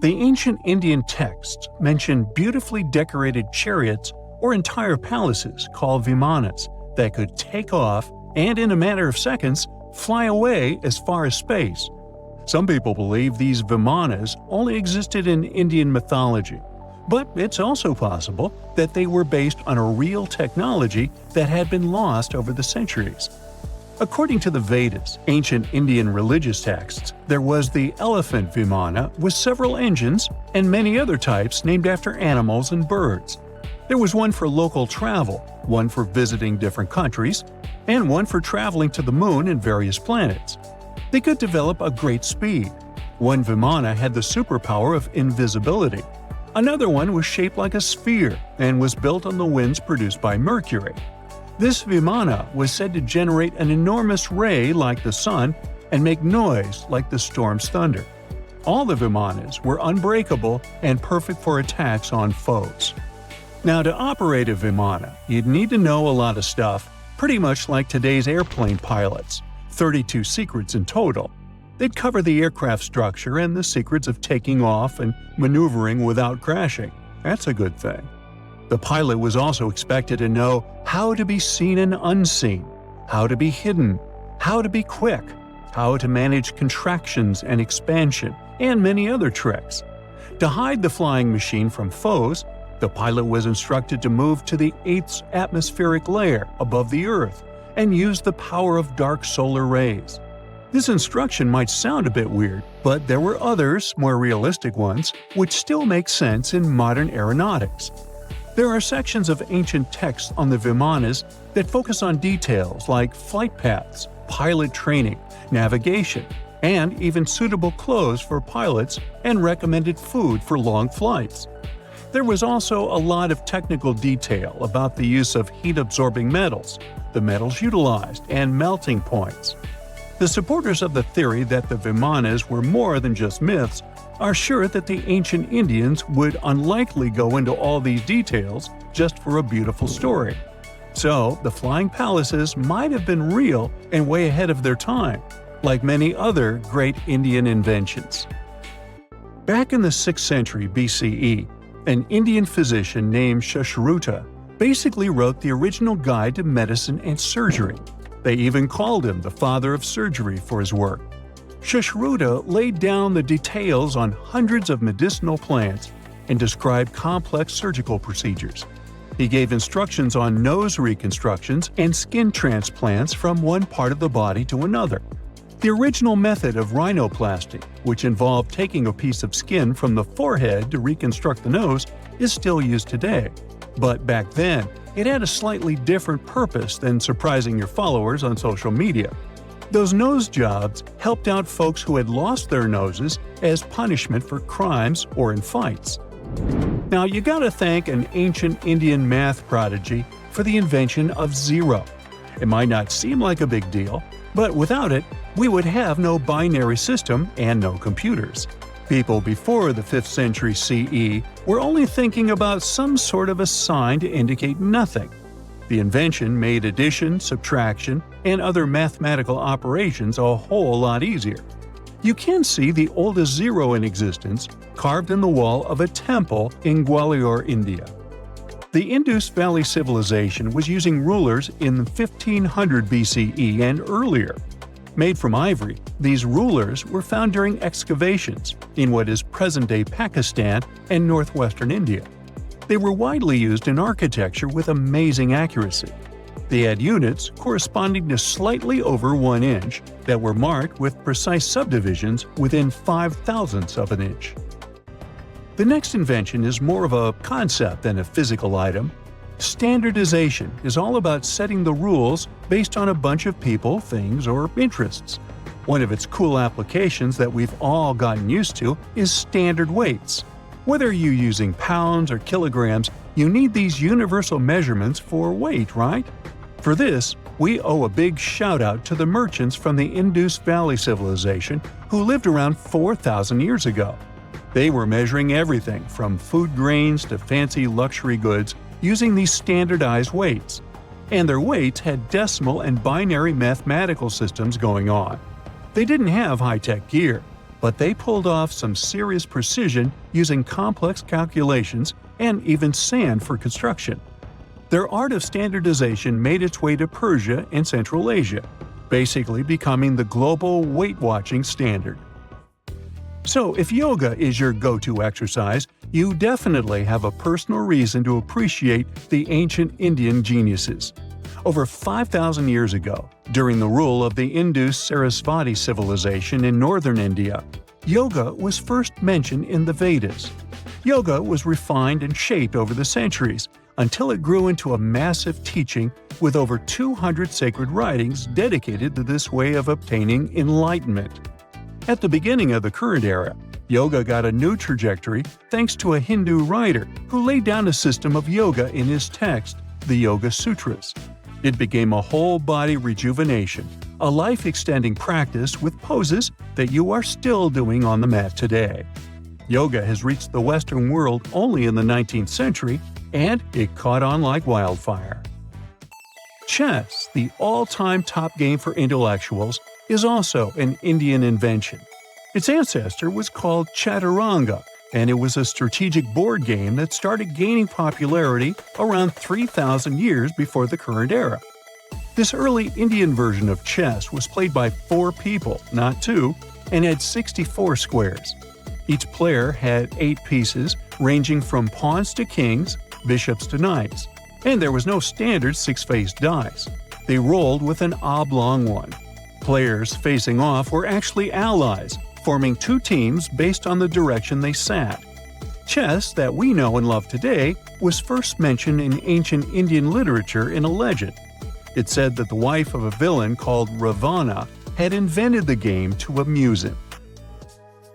The ancient Indian texts mention beautifully decorated chariots or entire palaces called vimanas that could take off and, in a matter of seconds, fly away as far as space. Some people believe these vimanas only existed in Indian mythology, but it's also possible that they were based on a real technology that had been lost over the centuries. According to the Vedas, ancient Indian religious texts, there was the elephant vimana with several engines and many other types named after animals and birds. There was one for local travel, one for visiting different countries, and one for traveling to the moon and various planets. They could develop a great speed. One vimana had the superpower of invisibility. Another one was shaped like a sphere and was built on the winds produced by Mercury. This vimana was said to generate an enormous ray like the sun and make noise like the storm's thunder. All the vimanas were unbreakable and perfect for attacks on foes. Now, to operate a vimana, you'd need to know a lot of stuff, pretty much like today's airplane pilots. 32 secrets in total. They'd cover the aircraft structure and the secrets of taking off and maneuvering without crashing. That's a good thing. The pilot was also expected to know how to be seen and unseen, how to be hidden, how to be quick, how to manage contractions and expansion, and many other tricks. To hide the flying machine from foes, the pilot was instructed to move to the 8th atmospheric layer above the Earth and use the power of dark solar rays. This instruction might sound a bit weird, but there were others, more realistic ones, which still make sense in modern aeronautics. There are sections of ancient texts on the vimanas that focus on details like flight paths, pilot training, navigation, and even suitable clothes for pilots and recommended food for long flights. There was also a lot of technical detail about the use of heat-absorbing metals, the metals utilized, and melting points. The supporters of the theory that the vimanas were more than just myths are sure that the ancient Indians would unlikely go into all these details just for a beautiful story. So, the flying palaces might have been real and way ahead of their time, like many other great Indian inventions. Back in the 6th century BCE, an Indian physician named Sushruta basically wrote the original guide to medicine and surgery. They even called him the father of surgery for his work. Sushruta laid down the details on hundreds of medicinal plants and described complex surgical procedures. He gave instructions on nose reconstructions and skin transplants from one part of the body to another. The original method of rhinoplasty, which involved taking a piece of skin from the forehead to reconstruct the nose, is still used today. But back then, it had a slightly different purpose than surprising your followers on social media. Those nose jobs helped out folks who had lost their noses as punishment for crimes or in fights. Now, you gotta thank an ancient Indian math prodigy for the invention of zero. It might not seem like a big deal, but without it, we would have no binary system and no computers. People before the 5th century CE were only thinking about some sort of a sign to indicate nothing. The invention made addition, subtraction, and other mathematical operations a whole lot easier. You can see the oldest zero in existence carved in the wall of a temple in Gwalior, India. The Indus Valley Civilization was using rulers in 1500 BCE and earlier. Made from ivory, these rulers were found during excavations in what is present-day Pakistan and northwestern India. They were widely used in architecture with amazing accuracy. They had units corresponding to slightly over 1 inch that were marked with precise subdivisions within 5/1000ths of an inch. The next invention is more of a concept than a physical item. Standardization is all about setting the rules based on a bunch of people, things, or interests. One of its cool applications that we've all gotten used to is standard weights. Whether you're using pounds or kilograms, you need these universal measurements for weight, right? For this, we owe a big shout-out to the merchants from the Indus Valley Civilization who lived around 4,000 years ago. They were measuring everything from food grains to fancy luxury goods using these standardized weights. And their weights had decimal and binary mathematical systems going on. They didn't have high-tech gear, but they pulled off some serious precision using complex calculations and even sand for construction. Their art of standardization made its way to Persia and Central Asia, basically becoming the global weight-watching standard. So, if yoga is your go-to exercise, you definitely have a personal reason to appreciate the ancient Indian geniuses. Over 5,000 years ago, during the rule of the Indus Sarasvati civilization in northern India, yoga was first mentioned in the Vedas. Yoga was refined and shaped over the centuries until it grew into a massive teaching with over 200 sacred writings dedicated to this way of obtaining enlightenment. At the beginning of the current era, yoga got a new trajectory thanks to a Hindu writer who laid down a system of yoga in his text, the Yoga Sutras. It became a whole-body rejuvenation, a life-extending practice with poses that you are still doing on the mat today. Yoga has reached the Western world only in the 19th century, and it caught on like wildfire. Chess, the all-time top game for intellectuals, is also an Indian invention. Its ancestor was called Chaturanga, and it was a strategic board game that started gaining popularity around 3,000 years before the current era. This early Indian version of chess was played by 4 people, not 2, and had 64 squares. Each player had 8 pieces, ranging from pawns to kings, bishops to knights, and there was no standard 6-faced dice. They rolled with an oblong one. Players facing off were actually allies, forming 2 teams based on the direction they sat. Chess, that we know and love today, was first mentioned in ancient Indian literature in a legend. It said that the wife of a villain called Ravana had invented the game to amuse him.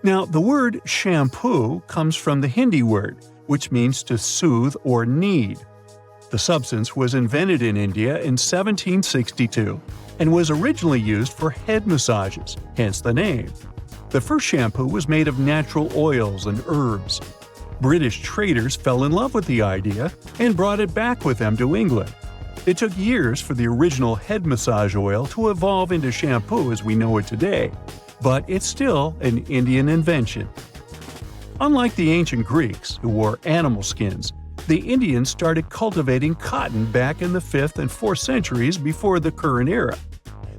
Now, the word shampoo comes from the Hindi word, which means to soothe or knead. The substance was invented in India in 1762 and was originally used for head massages, hence the name. The first shampoo was made of natural oils and herbs. British traders fell in love with the idea and brought it back with them to England. It took years for the original head massage oil to evolve into shampoo as we know it today, but it's still an Indian invention. Unlike the ancient Greeks, who wore animal skins, the Indians started cultivating cotton back in the 5th and 4th centuries before the current era.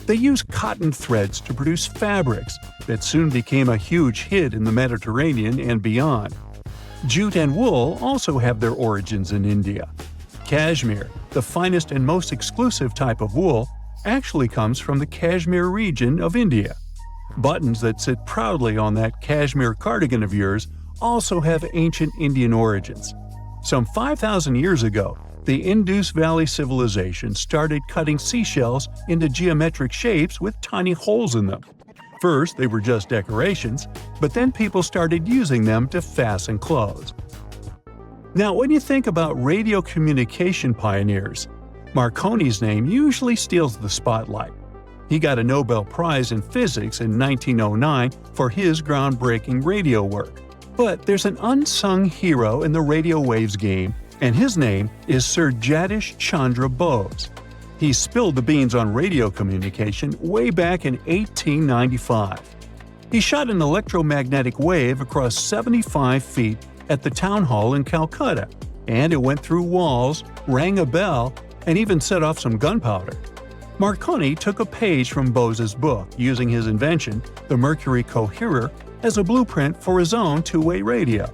They used cotton threads to produce fabrics that soon became a huge hit in the Mediterranean and beyond. Jute and wool also have their origins in India. Cashmere, the finest and most exclusive type of wool, actually comes from the Kashmir region of India. Buttons that sit proudly on that cashmere cardigan of yours also have ancient Indian origins. Some 5,000 years ago, the Indus Valley Civilization started cutting seashells into geometric shapes with tiny holes in them. First, they were just decorations, but then people started using them to fasten clothes. Now, when you think about radio communication pioneers, Marconi's name usually steals the spotlight. He got a Nobel Prize in Physics in 1909 for his groundbreaking radio work. But there's an unsung hero in the radio waves game and his name is Sir Jagdish Chandra Bose. He spilled the beans on radio communication way back in 1895. He shot an electromagnetic wave across 75 feet at the town hall in Calcutta, and it went through walls, rang a bell, and even set off some gunpowder. Marconi took a page from Bose's book, using his invention, the Mercury Coherer, as a blueprint for his own two-way radio.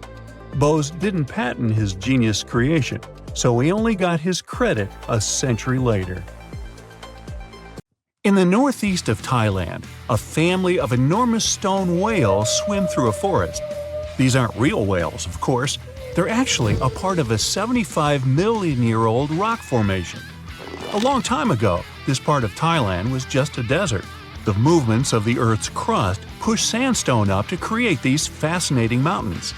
Bose didn't patent his genius creation, so he only got his credit a century later. In the northeast of Thailand, a family of enormous stone whales swim through a forest. These aren't real whales, of course. They're actually a part of a 75-million-year-old rock formation. A long time ago, this part of Thailand was just a desert. The movements of the Earth's crust pushed sandstone up to create these fascinating mountains.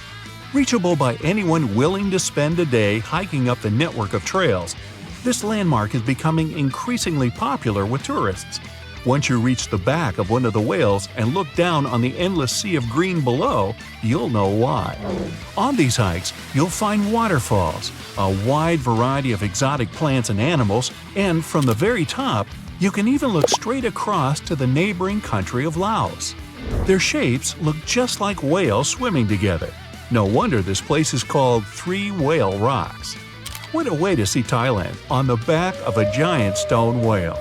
Reachable by anyone willing to spend a day hiking up the network of trails, this landmark is becoming increasingly popular with tourists. Once you reach the back of one of the whales and look down on the endless sea of green below, you'll know why. On these hikes, you'll find waterfalls, a wide variety of exotic plants and animals, and from the very top, you can even look straight across to the neighboring country of Laos. Their shapes look just like whales swimming together. No wonder this place is called Three Whale Rocks. What a way to see Thailand on the back of a giant stone whale.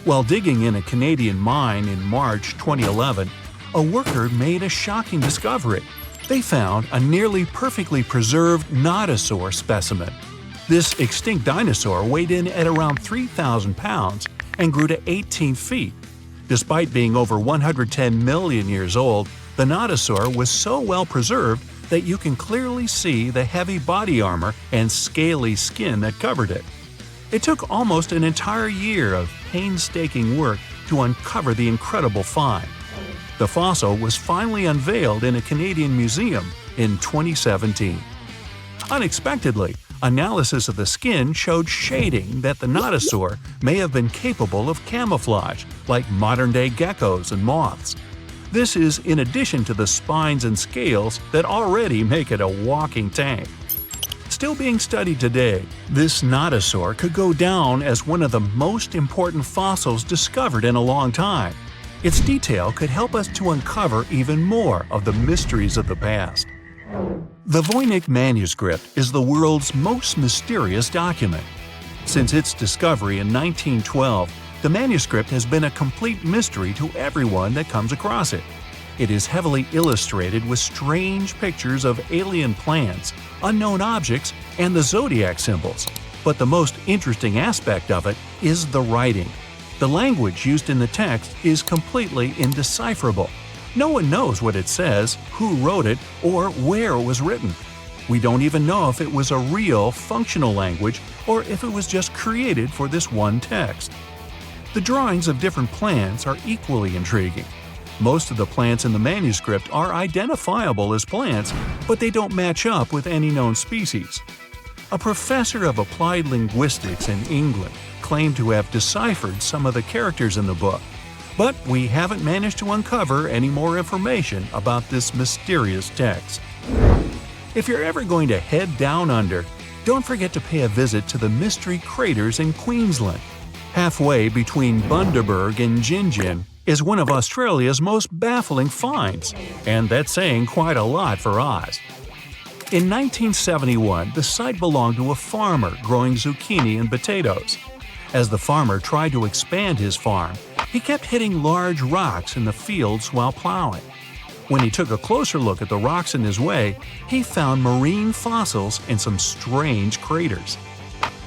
While digging in a Canadian mine in March 2011, a worker made a shocking discovery. They found a nearly perfectly preserved nodosaur specimen. This extinct dinosaur weighed in at around 3,000 pounds and grew to 18 feet. Despite being over 110 million years old, the nodosaur was so well preserved that you can clearly see the heavy body armor and scaly skin that covered it. It took almost an entire year of painstaking work to uncover the incredible find. The fossil was finally unveiled in a Canadian museum in 2017. Unexpectedly, analysis of the skin showed shading that the nodosaur may have been capable of camouflage, like modern-day geckos and moths. This is in addition to the spines and scales that already make it a walking tank. Still being studied today, this nodosaur could go down as one of the most important fossils discovered in a long time. Its detail could help us to uncover even more of the mysteries of the past. The Voynich manuscript is the world's most mysterious document. Since its discovery in 1912, the manuscript has been a complete mystery to everyone that comes across it. It is heavily illustrated with strange pictures of alien plants, unknown objects, and the zodiac symbols. But the most interesting aspect of it is the writing. The language used in the text is completely indecipherable. No one knows what it says, who wrote it, or where it was written. We don't even know if it was a real, functional language or if it was just created for this one text. The drawings of different plants are equally intriguing. Most of the plants in the manuscript are identifiable as plants, but they don't match up with any known species. A professor of applied linguistics in England claimed to have deciphered some of the characters in the book, but we haven't managed to uncover any more information about this mysterious text. If you're ever going to head down under, don't forget to pay a visit to the Mystery Craters in Queensland. Halfway between Bundaberg and Gingin is one of Australia's most baffling finds, and that's saying quite a lot for Oz. In 1971, the site belonged to a farmer growing zucchini and potatoes. As the farmer tried to expand his farm, he kept hitting large rocks in the fields while plowing. When he took a closer look at the rocks in his way, he found marine fossils and some strange craters.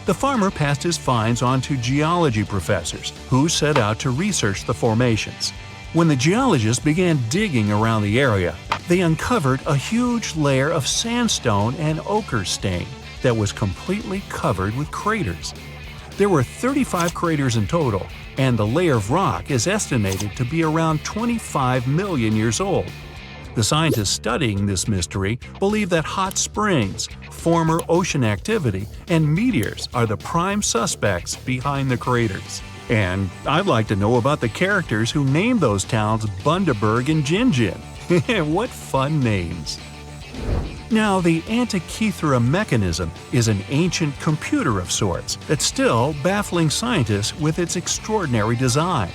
The farmer passed his finds on to geology professors, who set out to research the formations. When the geologists began digging around the area, they uncovered a huge layer of sandstone and ochre stain that was completely covered with craters. There were 35 craters in total, and the layer of rock is estimated to be around 25 million years old. The scientists studying this mystery believe that hot springs, former ocean activity, and meteors are the prime suspects behind the craters. And I'd like to know about the characters who named those towns Bundaberg and Gingin. What fun names! Now, the Antikythera mechanism is an ancient computer of sorts that's still baffling scientists with its extraordinary design.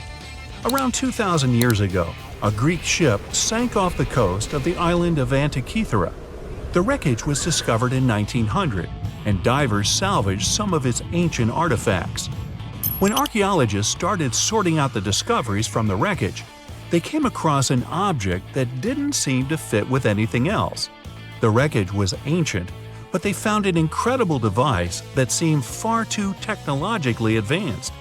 Around 2,000 years ago, a Greek ship sank off the coast of the island of Antikythera. The wreckage was discovered in 1900, and divers salvaged some of its ancient artifacts. When archaeologists started sorting out the discoveries from the wreckage, they came across an object that didn't seem to fit with anything else. The wreckage was ancient, but they found an incredible device that seemed far too technologically advanced.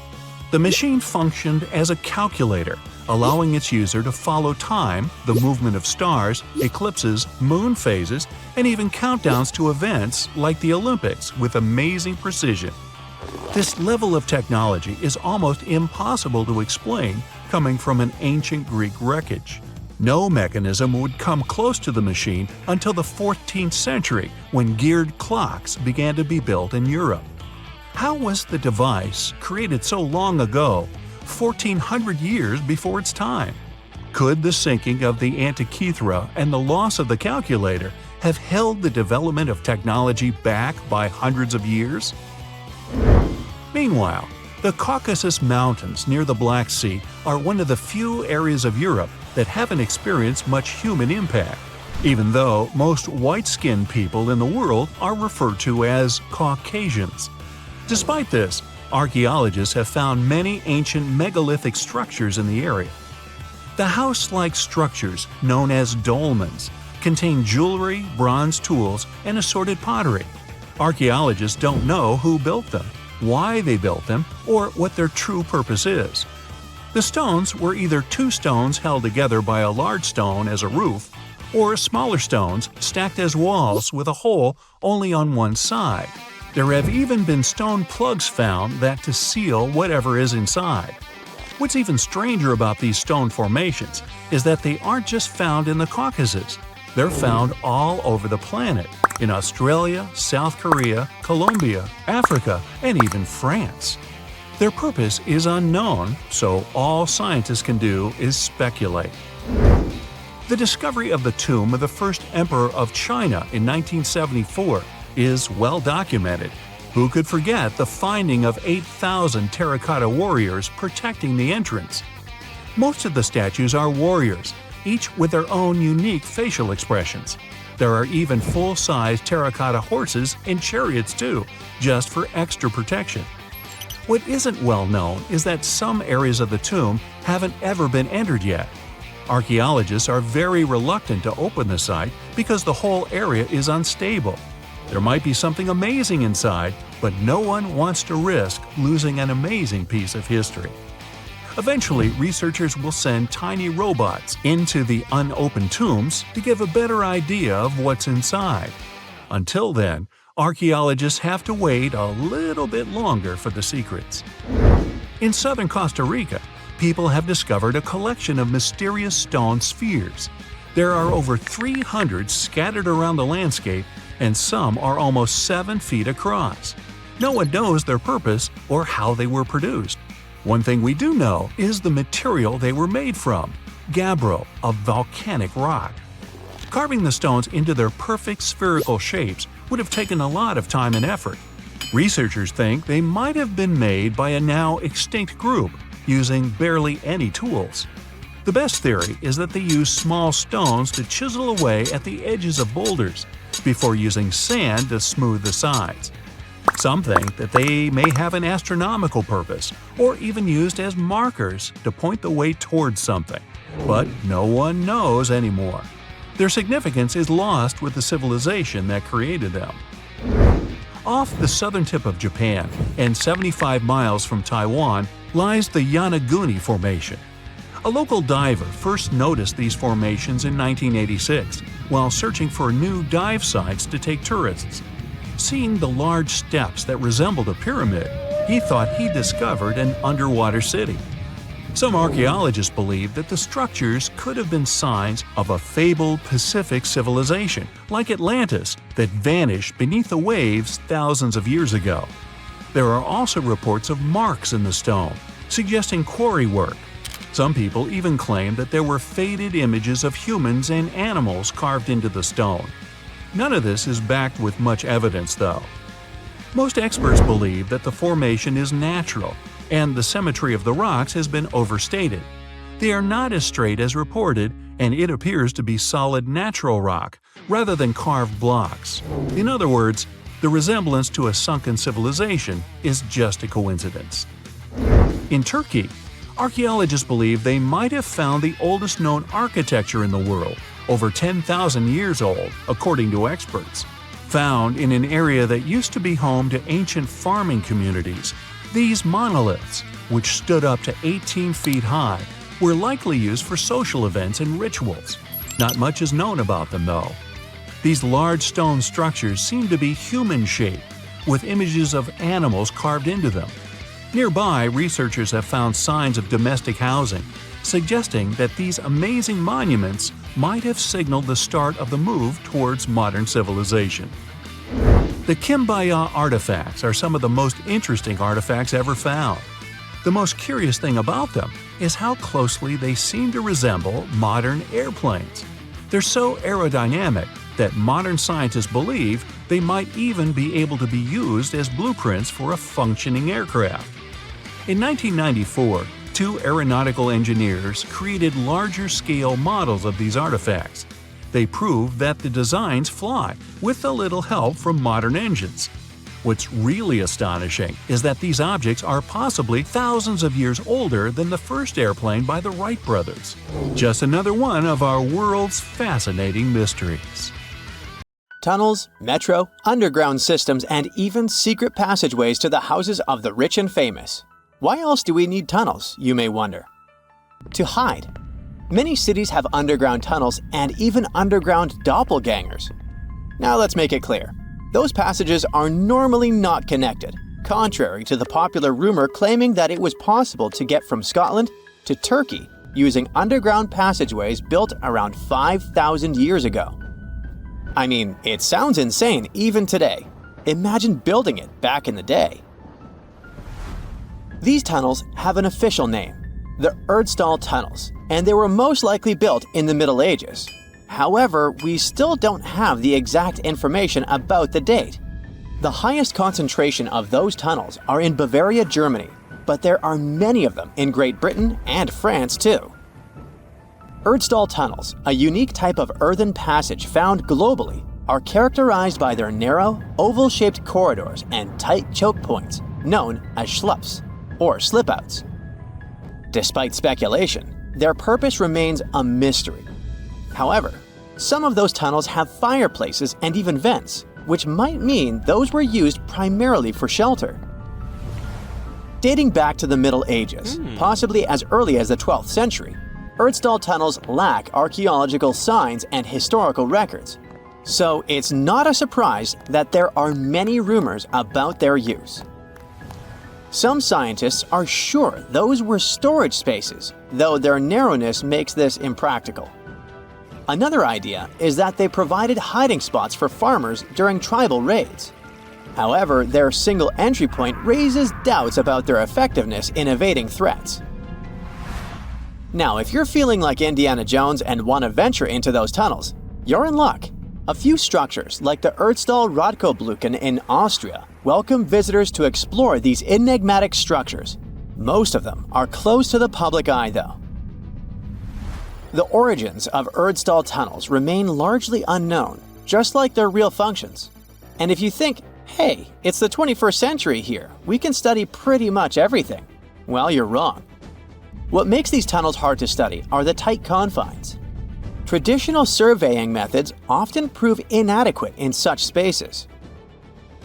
The machine functioned as a calculator, allowing its user to follow time, the movement of stars, eclipses, moon phases, and even countdowns to events like the Olympics with amazing precision. This level of technology is almost impossible to explain coming from an ancient Greek wreckage. No mechanism would come close to the machine until the 14th century, when geared clocks began to be built in Europe. How was the device created so long ago, 1,400 years before its time? Could the sinking of the Antikythera and the loss of the calculator have held the development of technology back by hundreds of years? Meanwhile, the Caucasus Mountains near the Black Sea are one of the few areas of Europe that haven't experienced much human impact, even though most white-skinned people in the world are referred to as Caucasians. Despite this, archaeologists have found many ancient megalithic structures in the area. The house-like structures, known as dolmens, contain jewelry, bronze tools, and assorted pottery. Archaeologists don't know who built them, why they built them, or what their true purpose is. The stones were either two stones held together by a large stone as a roof, or smaller stones stacked as walls with a hole only on one side. There have even been stone plugs found that to seal whatever is inside. What's even stranger about these stone formations is that they aren't just found in the Caucasus. They're found all over the planet, in Australia, South Korea, Colombia, Africa, and even France. Their purpose is unknown, so all scientists can do is speculate. The discovery of the tomb of the first emperor of China in 1974 is well documented. Who could forget the finding of 8,000 terracotta warriors protecting the entrance? Most of the statues are warriors, each with their own unique facial expressions. There are even full-size terracotta horses and chariots too, just for extra protection. What isn't well known is that some areas of the tomb haven't ever been entered yet. Archaeologists are very reluctant to open the site because the whole area is unstable. There might be something amazing inside, but no one wants to risk losing an amazing piece of history. Eventually, researchers will send tiny robots into the unopened tombs to give a better idea of what's inside. Until then, archaeologists have to wait a little bit longer for the secrets. In southern Costa Rica, people have discovered a collection of mysterious stone spheres. There are over 300 scattered around the landscape, and some are almost 7 feet across. No one knows their purpose or how they were produced. One thing we do know is the material they were made from: gabbro, a volcanic rock. Carving the stones into their perfect spherical shapes would have taken a lot of time and effort. Researchers think they might have been made by a now extinct group, using barely any tools. The best theory is that they used small stones to chisel away at the edges of boulders, before using sand to smooth the sides. Some think that they may have an astronomical purpose, or even used as markers to point the way towards something. But no one knows anymore. Their significance is lost with the civilization that created them. Off the southern tip of Japan, and 75 miles from Taiwan, lies the Yonaguni Formation. A local diver first noticed these formations in 1986 while searching for new dive sites to take tourists. Seeing the large steps that resembled a pyramid, he thought he discovered an underwater city. Some archaeologists believe that the structures could have been signs of a fabled Pacific civilization, like Atlantis, that vanished beneath the waves thousands of years ago. There are also reports of marks in the stone, suggesting quarry work. Some people even claim that there were faded images of humans and animals carved into the stone. None of this is backed with much evidence, though. Most experts believe that the formation is natural, and the symmetry of the rocks has been overstated. They are not as straight as reported, and it appears to be solid natural rock, rather than carved blocks. In other words, the resemblance to a sunken civilization is just a coincidence. In Turkey, archaeologists believe they might have found the oldest known architecture in the world, over 10,000 years old, according to experts. Found in an area that used to be home to ancient farming communities, these monoliths, which stood up to 18 feet high, were likely used for social events and rituals. Not much is known about them, though. These large stone structures seem to be human-shaped, with images of animals carved into them. Nearby, researchers have found signs of domestic housing, suggesting that these amazing monuments might have signaled the start of the move towards modern civilization. The Kimbaya artifacts are some of the most interesting artifacts ever found. The most curious thing about them is how closely they seem to resemble modern airplanes. They're so aerodynamic that modern scientists believe they might even be able to be used as blueprints for a functioning aircraft. In 1994, two aeronautical engineers created larger-scale models of these artifacts. They proved that the designs fly, with a little help from modern engines. What's really astonishing is that these objects are possibly thousands of years older than the first airplane by the Wright brothers. Just another one of our world's fascinating mysteries. Tunnels, metro, underground systems, and even secret passageways to the houses of the rich and famous. Why else do we need tunnels, you may wonder? To hide. Many cities have underground tunnels and even underground doppelgangers. Now let's make it clear. Those passages are normally not connected, contrary to the popular rumor claiming that it was possible to get from Scotland to Turkey using underground passageways built around 5,000 years ago. I mean, it sounds insane even today. Imagine building it back in the day. These tunnels have an official name, the Erdstall Tunnels, and they were most likely built in the Middle Ages. However, we still don't have the exact information about the date. The highest concentration of those tunnels are in Bavaria, Germany, but there are many of them in Great Britain and France too. Erdstall tunnels, a unique type of earthen passage found globally, are characterized by their narrow, oval-shaped corridors and tight choke points, known as schlups, or slip-outs. Despite speculation, their purpose remains a mystery. However, some of those tunnels have fireplaces and even vents, which might mean those were used primarily for shelter. Dating back to the Middle Ages, possibly as early as the 12th century, Erdstall tunnels lack archaeological signs and historical records. So it's not a surprise that there are many rumors about their use. Some scientists are sure those were storage spaces, though their narrowness makes this impractical. Another idea is that they provided hiding spots for farmers during tribal raids. However, their single entry point raises doubts about their effectiveness in evading threats. Now, if you're feeling like Indiana Jones and want to venture into those tunnels, you're in luck. A few structures, like the Erdstall Radkobluken in Austria, welcome visitors to explore these enigmatic structures. Most of them are closed to the public eye, though. The origins of Erdstall tunnels remain largely unknown, just like their real functions. And if you think, hey, it's the 21st century here, we can study pretty much everything, well, you're wrong. What makes these tunnels hard to study are the tight confines. Traditional surveying methods often prove inadequate in such spaces.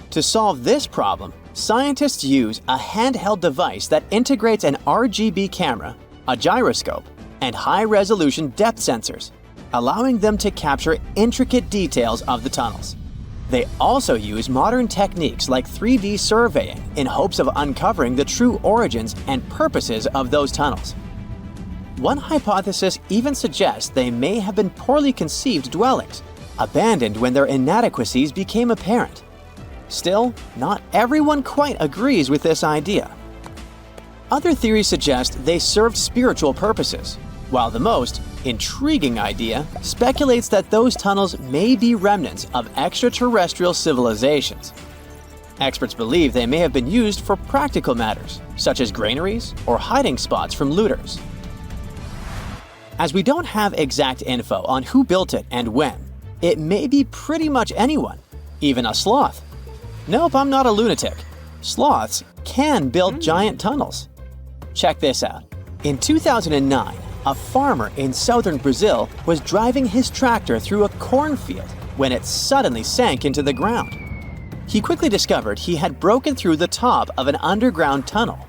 To solve this problem, scientists use a handheld device that integrates an RGB camera, a gyroscope, and high-resolution depth sensors, allowing them to capture intricate details of the tunnels. They also use modern techniques like 3D surveying in hopes of uncovering the true origins and purposes of those tunnels. One hypothesis even suggests they may have been poorly conceived dwellings, abandoned when their inadequacies became apparent. Still, not everyone quite agrees with this idea. Other theories suggest they served spiritual purposes. while the most intriguing idea speculates that those tunnels may be remnants of extraterrestrial civilizations. Experts believe they may have been used for practical matters, such as granaries or hiding spots from looters. As we don't have exact info on who built it and when, it may be pretty much anyone, even a sloth. Nope, I'm not a lunatic. Sloths can build giant tunnels. Check this out. In 2009, a farmer in southern Brazil was driving his tractor through a cornfield when it suddenly sank into the ground. He quickly discovered he had broken through the top of an underground tunnel.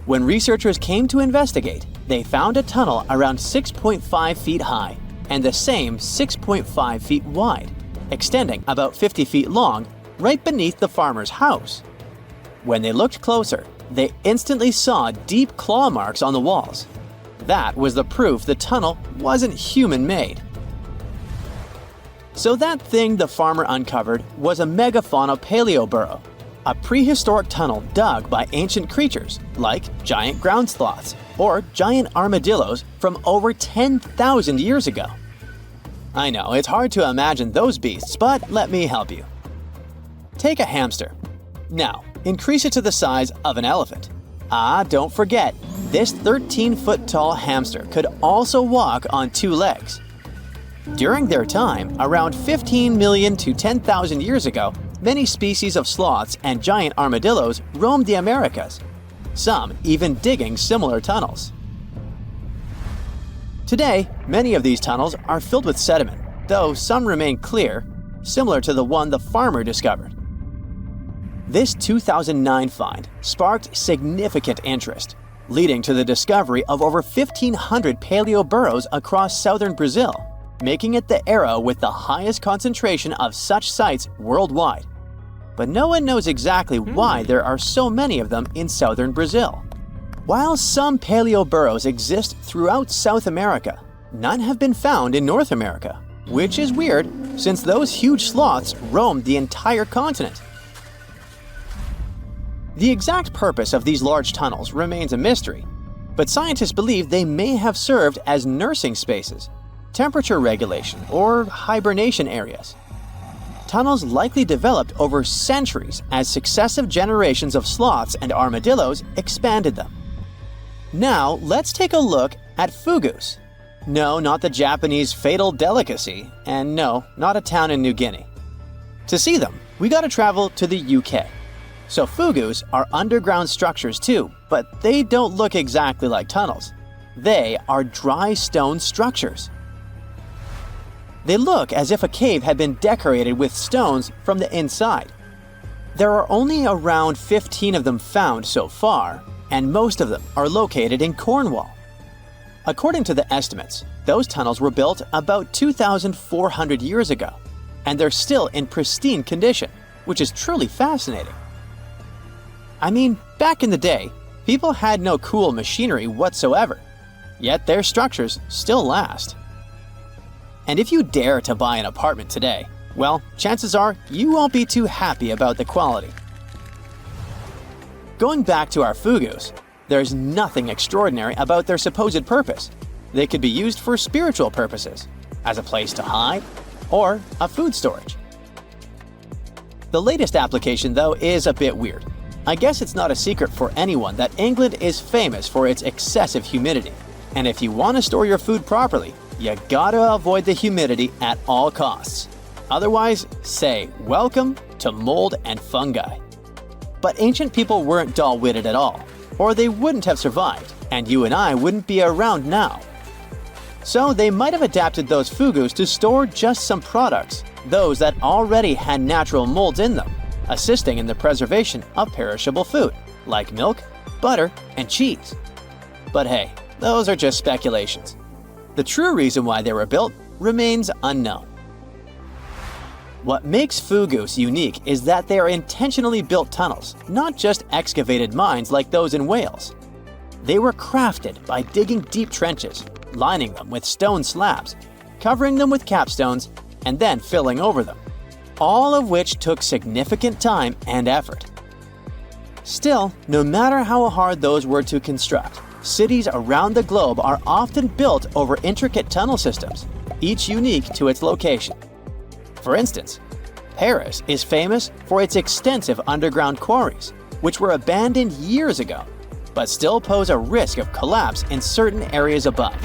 When researchers came to investigate, they found a tunnel around 6.5 feet high and the same 6.5 feet wide, extending about 50 feet long right beneath the farmer's house. When they looked closer, they instantly saw deep claw marks on the walls. That was the proof the tunnel wasn't human-made. So that thing the farmer uncovered was a megafauna paleoburrow, a prehistoric tunnel dug by ancient creatures like giant ground sloths or giant armadillos from over 10,000 years ago. I know, it's hard to imagine those beasts, but let me help you. Take a hamster. Now, increase it to the size of an elephant. Don't forget, this 13-foot tall hamster could also walk on two legs. During their time, around 15 million to 10,000 years ago, many species of sloths and giant armadillos roamed the Americas, some even digging similar tunnels. Today, many of these tunnels are filled with sediment, though some remain clear, similar to the one the farmer discovered. This 2009 find sparked significant interest, leading to the discovery of over 1,500 paleoburrows across southern Brazil, making it the era with the highest concentration of such sites worldwide. But no one knows exactly why there are so many of them in southern Brazil. While some paleoburrows exist throughout South America, none have been found in North America, which is weird since those huge sloths roamed the entire continent. The exact purpose of these large tunnels remains a mystery, but scientists believe they may have served as nursing spaces, temperature regulation, or hibernation areas. Tunnels likely developed over centuries as successive generations of sloths and armadillos expanded them. Now, let's take a look at fugus. No, not the Japanese fatal delicacy, and no, not a town in New Guinea. To see them, we gotta travel to the UK. So fugus are underground structures too, but they don't look exactly like tunnels. They are dry stone structures. They look as if a cave had been decorated with stones from the inside. There are only around 15 of them found so far, and most of them are located in Cornwall. According to the estimates, those tunnels were built about 2,400 years ago, and they're still in pristine condition, which is truly fascinating. I mean, back in the day, people had no cool machinery whatsoever, yet their structures still last. And if you dare to buy an apartment today, well, chances are you won't be too happy about the quality. Going back to our fugus, there's nothing extraordinary about their supposed purpose. They could be used for spiritual purposes, as a place to hide, or a food storage. The latest application, though, is a bit weird. I guess it's not a secret for anyone that England is famous for its excessive humidity. And if you want to store your food properly, you gotta avoid the humidity at all costs. Otherwise, say welcome to mold and fungi. But ancient people weren't dull-witted at all, or they wouldn't have survived, and you and I wouldn't be around now. So they might have adapted those fugus to store just some products, those that already had natural molds in them, assisting in the preservation of perishable food, like milk, butter, and cheese. But hey, those are just speculations. The true reason why they were built remains unknown. What makes fugus unique is that they are intentionally built tunnels, not just excavated mines like those in Wales. They were crafted by digging deep trenches, lining them with stone slabs, covering them with capstones, and then filling over them, all of which took significant time and effort. Still, no matter how hard those were to construct, cities around the globe are often built over intricate tunnel systems, each unique to its location. For instance, Paris is famous for its extensive underground quarries, which were abandoned years ago, but still pose a risk of collapse in certain areas above.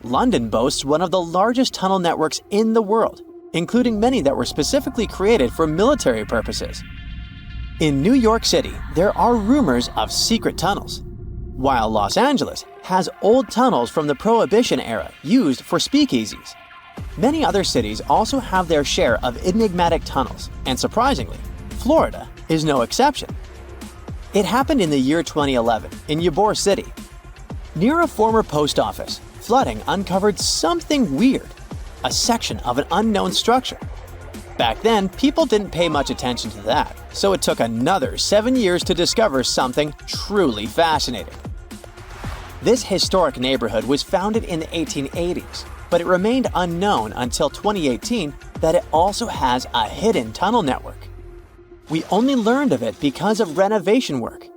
London boasts one of the largest tunnel networks in the world, including many that were specifically created for military purposes. In New York City, there are rumors of secret tunnels, while Los Angeles has old tunnels from the Prohibition era used for speakeasies. Many other cities also have their share of enigmatic tunnels, and surprisingly, Florida is no exception. It happened in the year 2011 in Ybor City. Near a former post office, flooding uncovered something weird, a section of an unknown structure. Back then, people didn't pay much attention to that, so it took another 7 years to discover something truly fascinating. This historic neighborhood was founded in the 1880s, but it remained unknown until 2018 that it also has a hidden tunnel network. We only learned of it because of renovation work.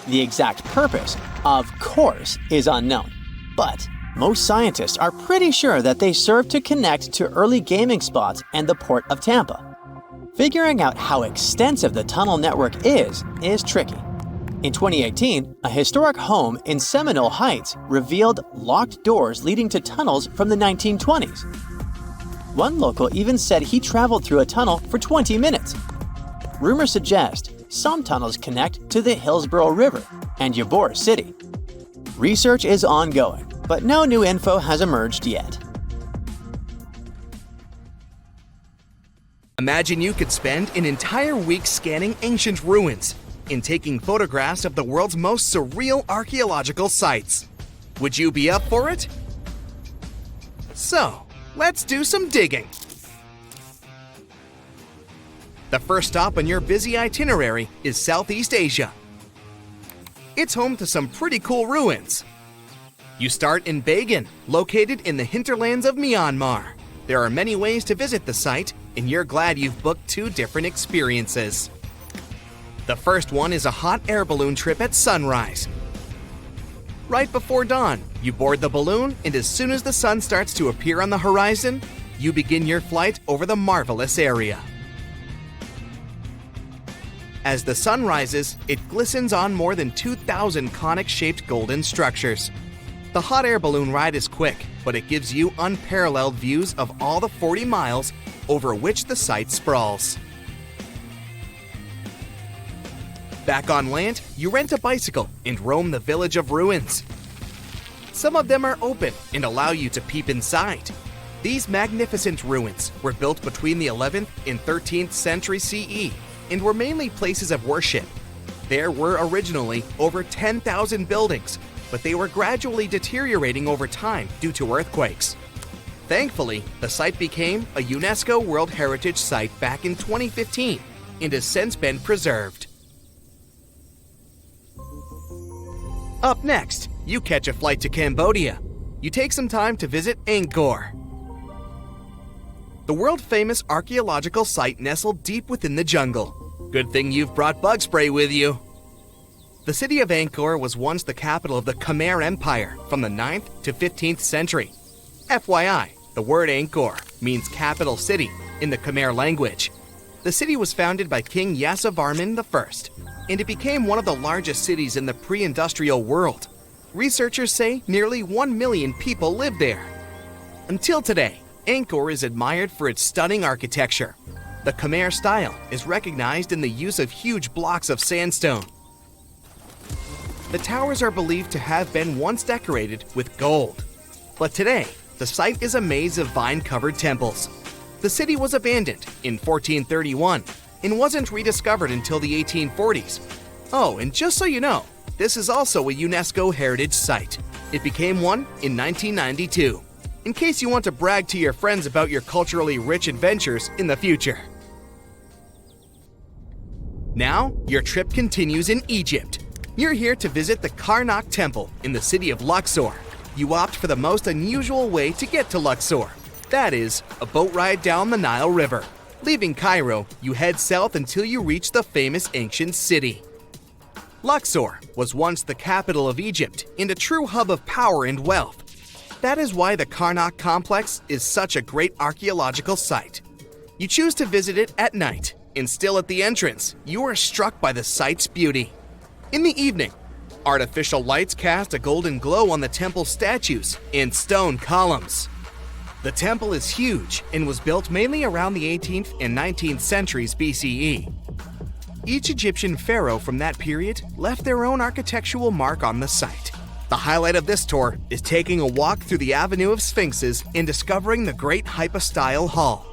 The exact purpose, of course, is unknown, but most scientists are pretty sure that they serve to connect to early gaming spots and the port of Tampa. Figuring out how extensive the tunnel network is tricky. In 2018, a historic home in Seminole Heights revealed locked doors leading to tunnels from the 1920s. One local even said he traveled through a tunnel for 20 minutes. Rumors suggest some tunnels connect to the Hillsborough River and Ybor City. Research is ongoing, but no new info has emerged yet. Imagine you could spend an entire week scanning ancient ruins and taking photographs of the world's most surreal archaeological sites. Would you be up for it? So, let's do some digging. The first stop on your busy itinerary is Southeast Asia. It's home to some pretty cool ruins. You start in Bagan, located in the hinterlands of Myanmar. There are many ways to visit the site, and you're glad you've booked 2 different experiences. The first one is a hot air balloon trip at sunrise. Right before dawn, you board the balloon, and as soon as the sun starts to appear on the horizon, you begin your flight over the marvelous area. As the sun rises, it glistens on more than 2,000 conic-shaped golden structures. The hot air balloon ride is quick, but it gives you unparalleled views of all the 40 miles over which the site sprawls. Back on land, you rent a bicycle and roam the village of ruins. Some of them are open and allow you to peep inside. These magnificent ruins were built between the 11th and 13th century CE and were mainly places of worship. There were originally over 10,000 buildings, but they were gradually deteriorating over time due to earthquakes. Thankfully, the site became a UNESCO World Heritage Site back in 2015 and has since been preserved. Up next, you catch a flight to Cambodia. You take some time to visit Angkor, the world-famous archaeological site nestled deep within the jungle. Good thing you've brought bug spray with you. The city of Angkor was once the capital of the Khmer Empire from the 9th to 15th century. FYI, the word Angkor means capital city in the Khmer language. The city was founded by King Yasovarman I, and it became one of the largest cities in the pre-industrial world. Researchers say nearly 1 million people live there. Until today, Angkor is admired for its stunning architecture. The Khmer style is recognized in the use of huge blocks of sandstone. The towers are believed to have been once decorated with gold. But today, the site is a maze of vine-covered temples. The city was abandoned in 1431 and wasn't rediscovered until the 1840s. Oh, and just so you know, this is also a UNESCO Heritage Site. It became one in 1992, in case you want to brag to your friends about your culturally rich adventures in the future. Now, your trip continues in Egypt. You're here to visit the Karnak Temple in the city of Luxor. You opt for the most unusual way to get to Luxor. That is, a boat ride down the Nile River. Leaving Cairo, you head south until you reach the famous ancient city. Luxor was once the capital of Egypt and a true hub of power and wealth. That is why the Karnak complex is such a great archaeological site. You choose to visit it at night, and still at the entrance, you are struck by the site's beauty. In the evening, artificial lights cast a golden glow on the temple statues and stone columns. The temple is huge and was built mainly around the 18th and 19th centuries BCE. Each Egyptian pharaoh from that period left their own architectural mark on the site. The highlight of this tour is taking a walk through the Avenue of Sphinxes and discovering the Great Hypostyle Hall.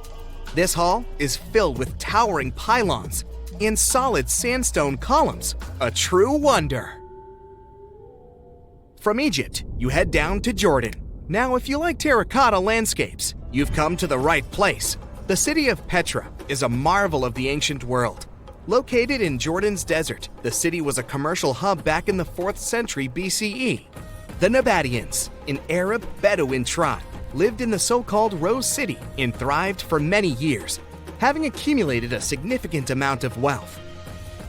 This hall is filled with towering pylons and solid sandstone columns, a true wonder. From Egypt, you head down to Jordan. Now, if you like terracotta landscapes, you've come to the right place. The city of Petra is a marvel of the ancient world. Located in Jordan's desert, the city was a commercial hub back in the 4th century BCE. The Nabateans, an Arab Bedouin tribe, lived in the so-called Rose City and thrived for many years, having accumulated a significant amount of wealth.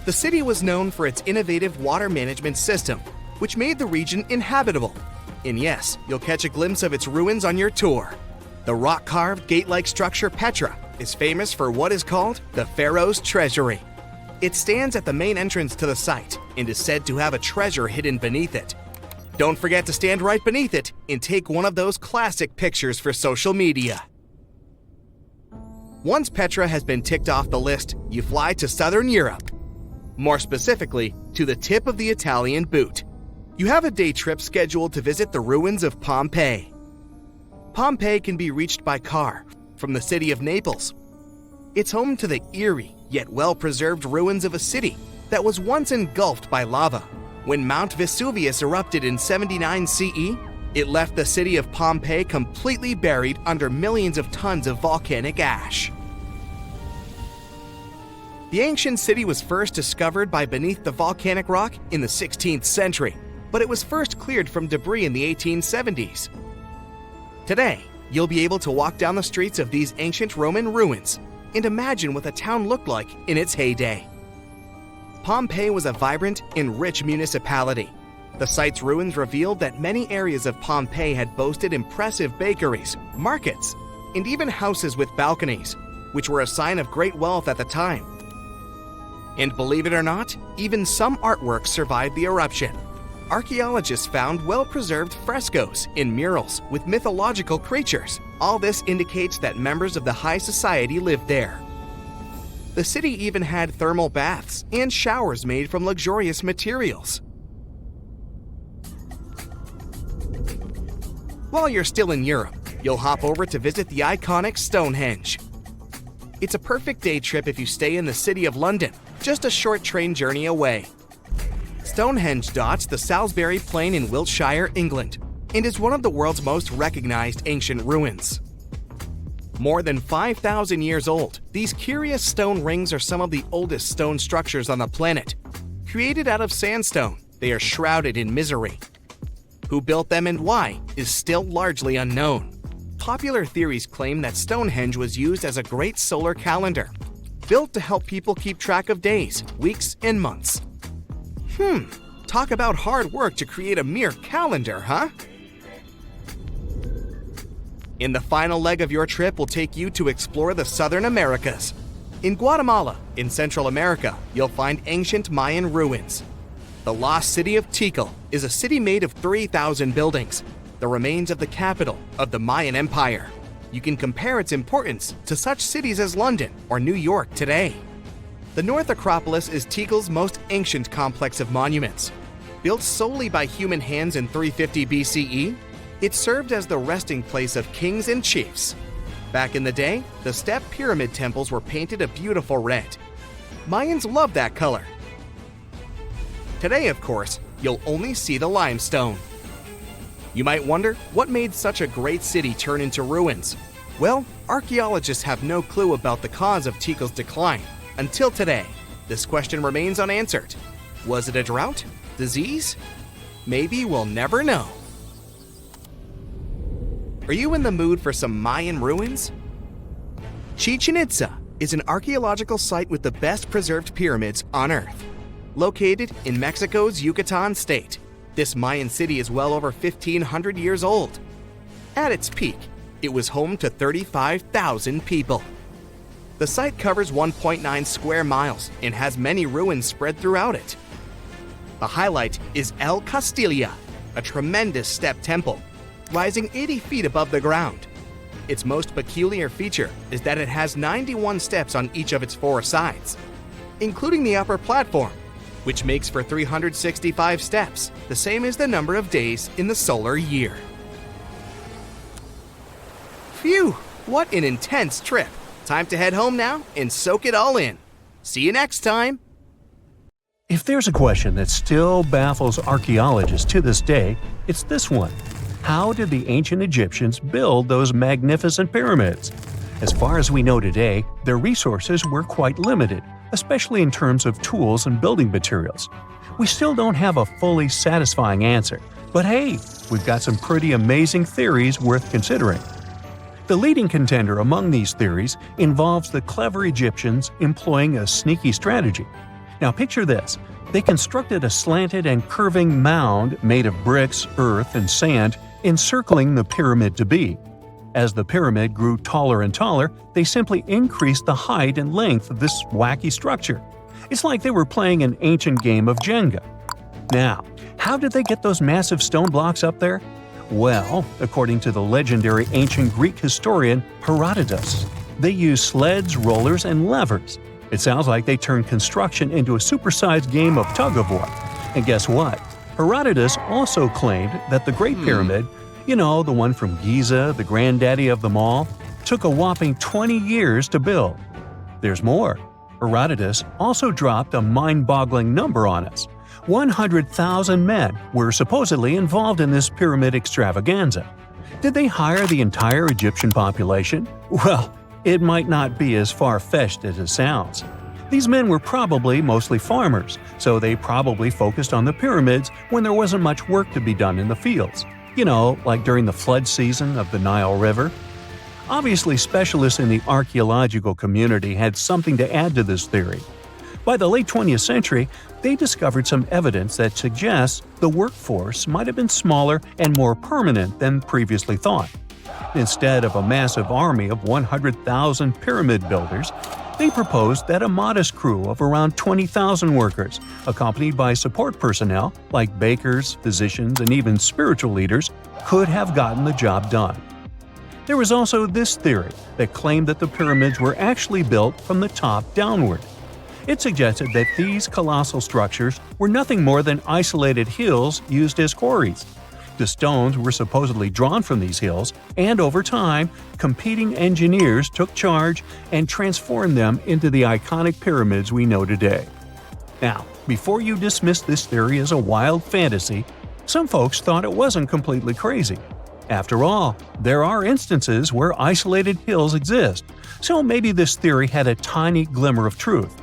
The city was known for its innovative water management system, which made the region inhabitable. And yes, you'll catch a glimpse of its ruins on your tour. The rock-carved gate-like structure Petra is famous for what is called the Pharaoh's Treasury. It stands at the main entrance to the site and is said to have a treasure hidden beneath it. Don't forget to stand right beneath it and take one of those classic pictures for social media. Once Petra has been ticked off the list, you fly to southern Europe. More specifically, to the tip of the Italian boot. You have a day trip scheduled to visit the ruins of Pompeii. Pompeii can be reached by car from the city of Naples. It's home to the eerie yet well-preserved ruins of a city that was once engulfed by lava. When Mount Vesuvius erupted in 79 CE, it left the city of Pompeii completely buried under millions of tons of volcanic ash. The ancient city was first discovered by beneath the volcanic rock in the 16th century, but it was first cleared from debris in the 1870s. Today, you'll be able to walk down the streets of these ancient Roman ruins and imagine what the town looked like in its heyday. Pompeii was a vibrant and rich municipality. The site's ruins revealed that many areas of Pompeii had boasted impressive bakeries, markets, and even houses with balconies, which were a sign of great wealth at the time. And believe it or not, even some artworks survived the eruption. Archaeologists found well-preserved frescoes and murals with mythological creatures. All this indicates that members of the high society lived there. The city even had thermal baths and showers made from luxurious materials. While you're still in Europe, you'll hop over to visit the iconic Stonehenge. It's a perfect day trip if you stay in the city of London, just a short train journey away. Stonehenge dots the Salisbury Plain in Wiltshire, England, and is one of the world's most recognized ancient ruins. More than 5,000 years old, these curious stone rings are some of the oldest stone structures on the planet. Created out of sandstone, they are shrouded in misery. Who built them and why is still largely unknown. Popular theories claim that Stonehenge was used as a great solar calendar, built to help people keep track of days, weeks, and months. Talk about hard work to create a mere calendar, huh? And the final leg of your trip will take you to explore the Southern Americas. In Guatemala, in Central America, you'll find ancient Mayan ruins. The lost city of Tikal is a city made of 3,000 buildings, the remains of the capital of the Mayan Empire. You can compare its importance to such cities as London or New York today. The North Acropolis is Tikal's most ancient complex of monuments. Built solely by human hands in 350 BCE, it served as the resting place of kings and chiefs. Back in the day, the step pyramid temples were painted a beautiful red. Mayans loved that color. Today, of course, you'll only see the limestone. You might wonder what made such a great city turn into ruins. Well, archaeologists have no clue about the cause of Tikal's decline. Until today, this question remains unanswered. Was it a drought? Disease? Maybe we'll never know. Are you in the mood for some Mayan ruins? Chichen Itza is an archaeological site with the best preserved pyramids on Earth. Located in Mexico's Yucatan state, this Mayan city is well over 1,500 years old. At its peak, it was home to 35,000 people. The site covers 1.9 square miles and has many ruins spread throughout it. The highlight is El Castilla, a tremendous step temple, rising 80 feet above the ground. Its most peculiar feature is that it has 91 steps on each of its 4 sides, including the upper platform, which makes for 365 steps, the same as the number of days in the solar year. Phew, what an intense trip. Time to head home now and soak it all in. See you next time. If there's a question that still baffles archaeologists to this day, it's this one. How did the ancient Egyptians build those magnificent pyramids? As far as we know today, their resources were quite limited, especially in terms of tools and building materials. We still don't have a fully satisfying answer, but hey, we've got some pretty amazing theories worth considering. The leading contender among these theories involves the clever Egyptians employing a sneaky strategy. Now picture this. They constructed a slanted and curving mound made of bricks, earth, and sand encircling the pyramid to be. As the pyramid grew taller and taller, they simply increased the height and length of this wacky structure. It's like they were playing an ancient game of Jenga. Now, how did they get those massive stone blocks up there? Well, according to the legendary ancient Greek historian Herodotus, they used sleds, rollers, and levers. It sounds like they turned construction into a supersized game of tug-of-war. And guess what? Herodotus also claimed that the Great Pyramid, the one from Giza, the granddaddy of them all, took a whopping 20 years to build. There's more. Herodotus also dropped a mind-boggling number on us. 100,000 men were supposedly involved in this pyramid extravaganza. Did they hire the entire Egyptian population? Well, it might not be as far-fetched as it sounds. These men were probably mostly farmers, so they probably focused on the pyramids when there wasn't much work to be done in the fields. Like during the flood season of the Nile River. Obviously, specialists in the archaeological community had something to add to this theory. By the late 20th century, they discovered some evidence that suggests the workforce might have been smaller and more permanent than previously thought. Instead of a massive army of 100,000 pyramid builders, they proposed that a modest crew of around 20,000 workers, accompanied by support personnel like bakers, physicians, and even spiritual leaders, could have gotten the job done. There was also this theory that claimed that the pyramids were actually built from the top downward. It suggested that these colossal structures were nothing more than isolated hills used as quarries. The stones were supposedly drawn from these hills, and over time, competing engineers took charge and transformed them into the iconic pyramids we know today. Now, before you dismiss this theory as a wild fantasy, some folks thought it wasn't completely crazy. After all, there are instances where isolated hills exist, so maybe this theory had a tiny glimmer of truth.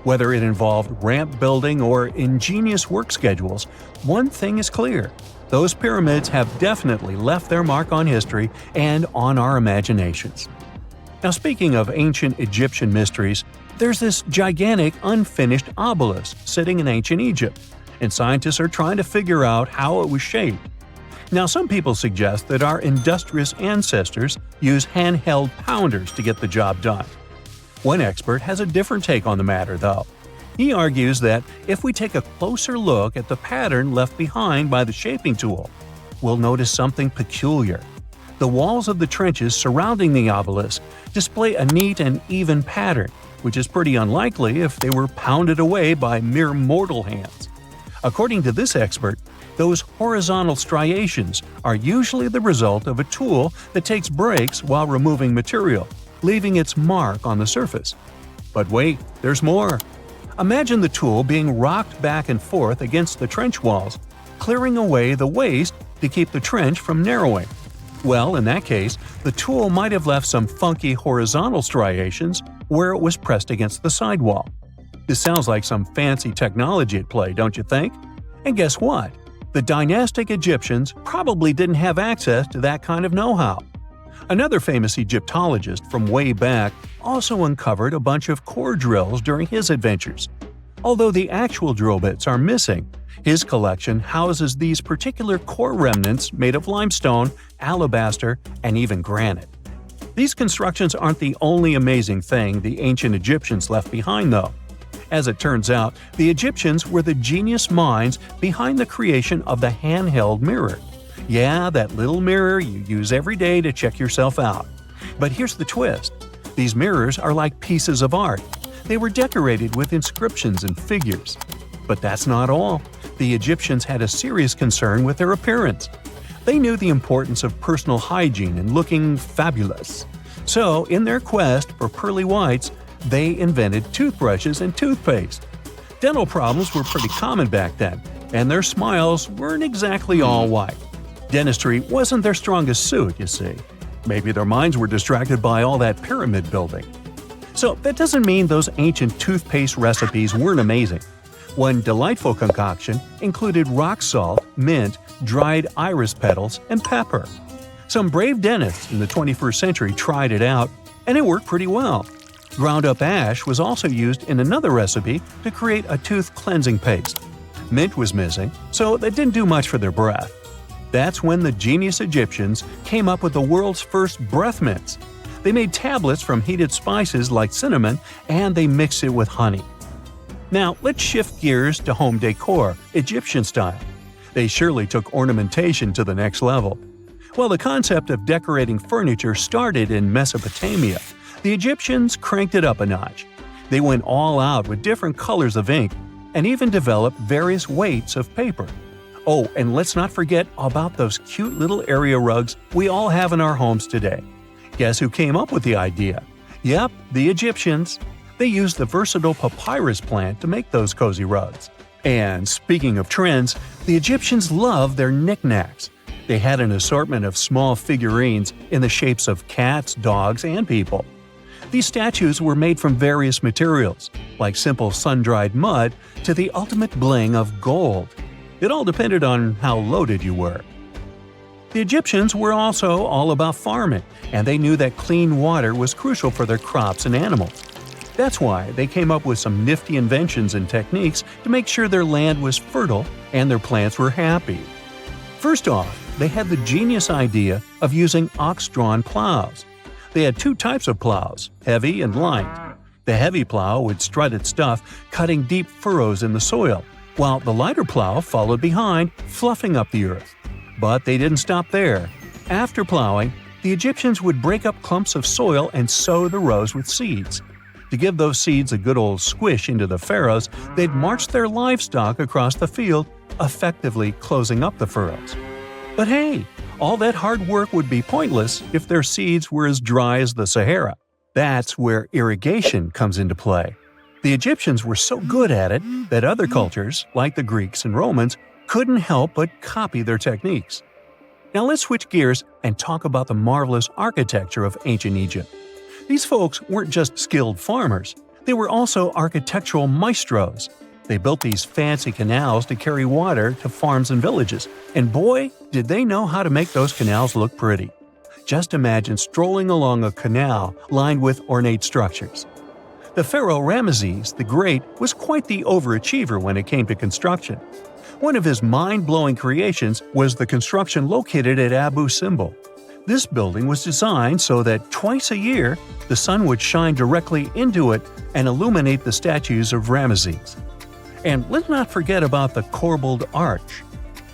Whether it involved ramp building or ingenious work schedules, one thing is clear. Those pyramids have definitely left their mark on history and on our imaginations. Now, speaking of ancient Egyptian mysteries, there's this gigantic unfinished obelisk sitting in ancient Egypt, and scientists are trying to figure out how it was shaped. Now, some people suggest that our industrious ancestors used handheld pounders to get the job done. One expert has a different take on the matter, though. He argues that if we take a closer look at the pattern left behind by the shaping tool, we'll notice something peculiar. The walls of the trenches surrounding the obelisk display a neat and even pattern, which is pretty unlikely if they were pounded away by mere mortal hands. According to this expert, those horizontal striations are usually the result of a tool that takes breaks while removing material, leaving its mark on the surface. But wait, there's more. Imagine the tool being rocked back and forth against the trench walls, clearing away the waste to keep the trench from narrowing. Well, in that case, the tool might have left some funky horizontal striations where it was pressed against the sidewall. This sounds like some fancy technology at play, don't you think? And guess what? The dynastic Egyptians probably didn't have access to that kind of know-how. Another famous Egyptologist from way back also uncovered a bunch of core drills during his adventures. Although the actual drill bits are missing, his collection houses these particular core remnants made of limestone, alabaster, and even granite. These constructions aren't the only amazing thing the ancient Egyptians left behind, though. As it turns out, the Egyptians were the genius minds behind the creation of the handheld mirror. Yeah, that little mirror you use every day to check yourself out. But here's the twist. These mirrors are like pieces of art. They were decorated with inscriptions and figures. But that's not all. The Egyptians had a serious concern with their appearance. They knew the importance of personal hygiene and looking fabulous. So, in their quest for pearly whites, they invented toothbrushes and toothpaste. Dental problems were pretty common back then, and their smiles weren't exactly all white. Dentistry wasn't their strongest suit, you see. Maybe their minds were distracted by all that pyramid building. So that doesn't mean those ancient toothpaste recipes weren't amazing. One delightful concoction included rock salt, mint, dried iris petals, and pepper. Some brave dentists in the 21st century tried it out, and it worked pretty well. Ground-up ash was also used in another recipe to create a tooth cleansing paste. Mint was missing, so that didn't do much for their breath. That's when the genius Egyptians came up with the world's first breath mints. They made tablets from heated spices like cinnamon, and they mixed it with honey. Now, let's shift gears to home decor, Egyptian style. They surely took ornamentation to the next level. While the concept of decorating furniture started in Mesopotamia, the Egyptians cranked it up a notch. They went all out with different colors of ink and even developed various weights of paper. Oh, and let's not forget about those cute little area rugs we all have in our homes today. Guess who came up with the idea? Yep, the Egyptians. They used the versatile papyrus plant to make those cozy rugs. And speaking of trends, the Egyptians loved their knickknacks. They had an assortment of small figurines in the shapes of cats, dogs, and people. These statues were made from various materials, like simple sun-dried mud to the ultimate bling of gold. It all depended on how loaded you were. The Egyptians were also all about farming, and they knew that clean water was crucial for their crops and animals. That's why they came up with some nifty inventions and techniques to make sure their land was fertile and their plants were happy. First off, they had the genius idea of using ox-drawn plows. They had two types of plows, heavy and light. The heavy plow would strut its stuff, cutting deep furrows in the soil, while the lighter plow followed behind, fluffing up the earth. But they didn't stop there. After plowing, the Egyptians would break up clumps of soil and sow the rows with seeds. To give those seeds a good old squish into the furrows, they'd march their livestock across the field, effectively closing up the furrows. But hey, all that hard work would be pointless if their seeds were as dry as the Sahara. That's where irrigation comes into play. The Egyptians were so good at it that other cultures, like the Greeks and Romans, couldn't help but copy their techniques. Now let's switch gears and talk about the marvelous architecture of ancient Egypt. These folks weren't just skilled farmers, they were also architectural maestros. They built these fancy canals to carry water to farms and villages, and boy, did they know how to make those canals look pretty. Just imagine strolling along a canal lined with ornate structures. The pharaoh Ramesses the Great was quite the overachiever when it came to construction. One of his mind-blowing creations was the construction located at Abu Simbel. This building was designed so that twice a year, the sun would shine directly into it and illuminate the statues of Ramesses. And let's not forget about the corbelled arch.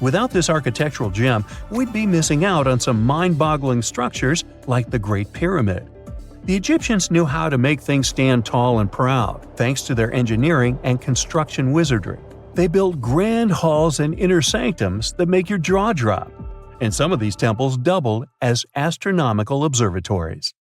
Without this architectural gem, we'd be missing out on some mind-boggling structures like the Great Pyramid. The Egyptians knew how to make things stand tall and proud, thanks to their engineering and construction wizardry. They built grand halls and inner sanctums that make your jaw drop. And some of these temples doubled as astronomical observatories.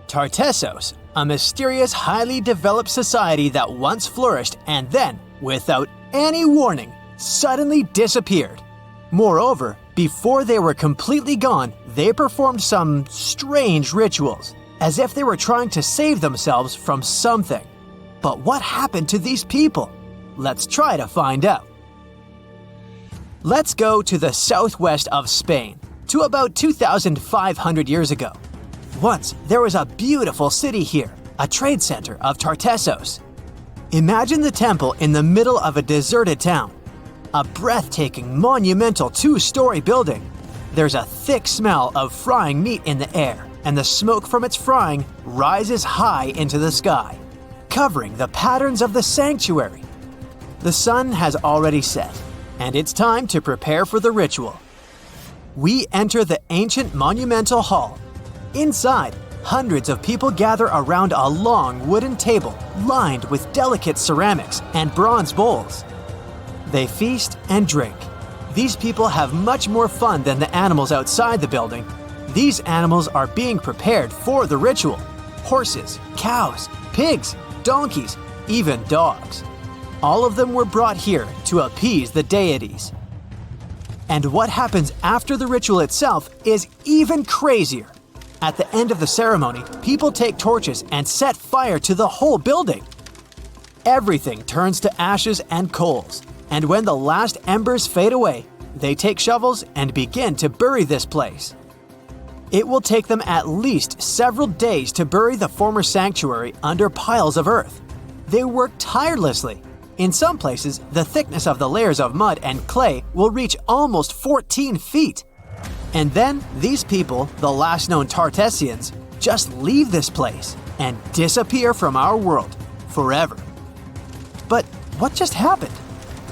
Tartessos, a mysterious, highly developed society that once flourished and then, without any warning, suddenly disappeared. Moreover, before they were completely gone, they performed some strange rituals, as if they were trying to save themselves from something. But what happened to these people? Let's try to find out. Let's go to the southwest of Spain, to about 2,500 years ago. Once, there was a beautiful city here, a trade center of Tartessos. Imagine the temple in the middle of a deserted town. A breathtaking, monumental 2-story building. There's a thick smell of frying meat in the air, and the smoke from its frying rises high into the sky, covering the patterns of the sanctuary. The sun has already set, and it's time to prepare for the ritual. We enter the ancient monumental hall. Inside, hundreds of people gather around a long wooden table lined with delicate ceramics and bronze bowls. They feast and drink. These people have much more fun than the animals outside the building. These animals are being prepared for the ritual. Horses, cows, pigs, donkeys, even dogs. All of them were brought here to appease the deities. And what happens after the ritual itself is even crazier. At the end of the ceremony, people take torches and set fire to the whole building. Everything turns to ashes and coals, and when the last embers fade away, they take shovels and begin to bury this place. It will take them at least several days to bury the former sanctuary under piles of earth. They work tirelessly. In some places, the thickness of the layers of mud and clay will reach almost 14 feet. And then, these people, the last known Tartessians, just leave this place and disappear from our world forever. But what just happened?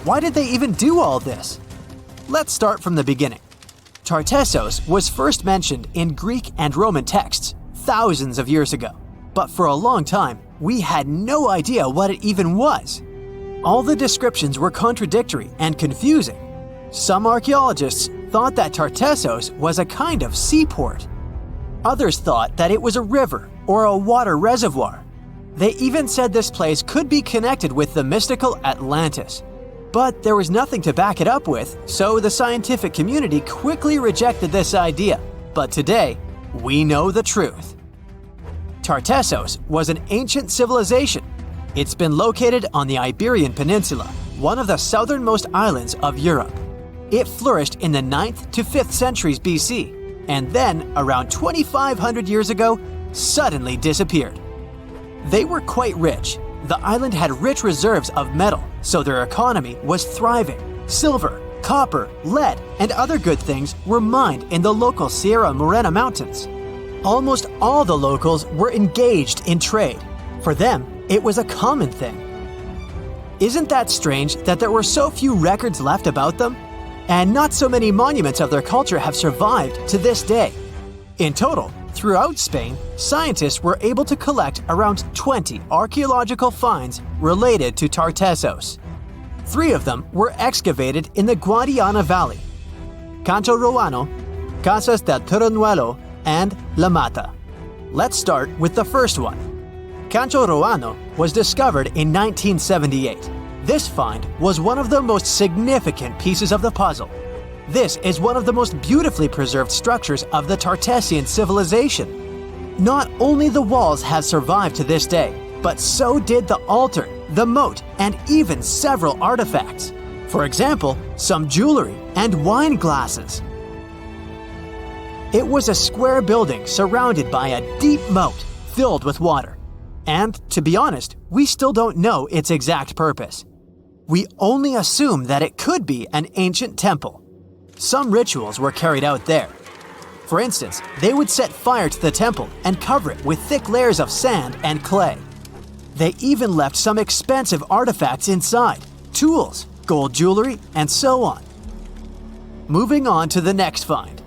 Why did they even do all this? Let's start from the beginning. Tartessos was first mentioned in Greek and Roman texts thousands of years ago, but for a long time, we had no idea what it even was. All the descriptions were contradictory and confusing. Some archaeologists thought that Tartessos was a kind of seaport. Others thought that it was a river or a water reservoir. They even said this place could be connected with the mystical Atlantis. But there was nothing to back it up with, so the scientific community quickly rejected this idea. But today, we know the truth. Tartessos was an ancient civilization. It's been located on the Iberian Peninsula, one of the southernmost islands of Europe. It flourished in the 9th to 5th centuries BC, and then, around 2,500 years ago, suddenly disappeared. They were quite rich. The island had rich reserves of metal, so their economy was thriving. Silver, copper, lead, and other good things were mined in the local Sierra Morena mountains. Almost all the locals were engaged in trade. For them, it was a common thing. Isn't that strange that there were so few records left about them? And not so many monuments of their culture have survived to this day. In total, throughout Spain, scientists were able to collect around 20 archaeological finds related to Tartessos. 3 of them were excavated in the Guadiana Valley: Canto Roano, Casas del Turrunuelo, and La Mata. Let's start with the first one. Canto Roano was discovered in 1978. This find was one of the most significant pieces of the puzzle. This is one of the most beautifully preserved structures of the Tartessian civilization. Not only the walls have survived to this day, but so did the altar, the moat, and even several artifacts. For example, some jewelry and wine glasses. It was a square building surrounded by a deep moat filled with water. And, to be honest, we still don't know its exact purpose. We only assume that it could be an ancient temple. Some rituals were carried out there. For instance, they would set fire to the temple and cover it with thick layers of sand and clay. They even left some expensive artifacts inside, tools, gold jewelry, and so on. Moving on to the next find.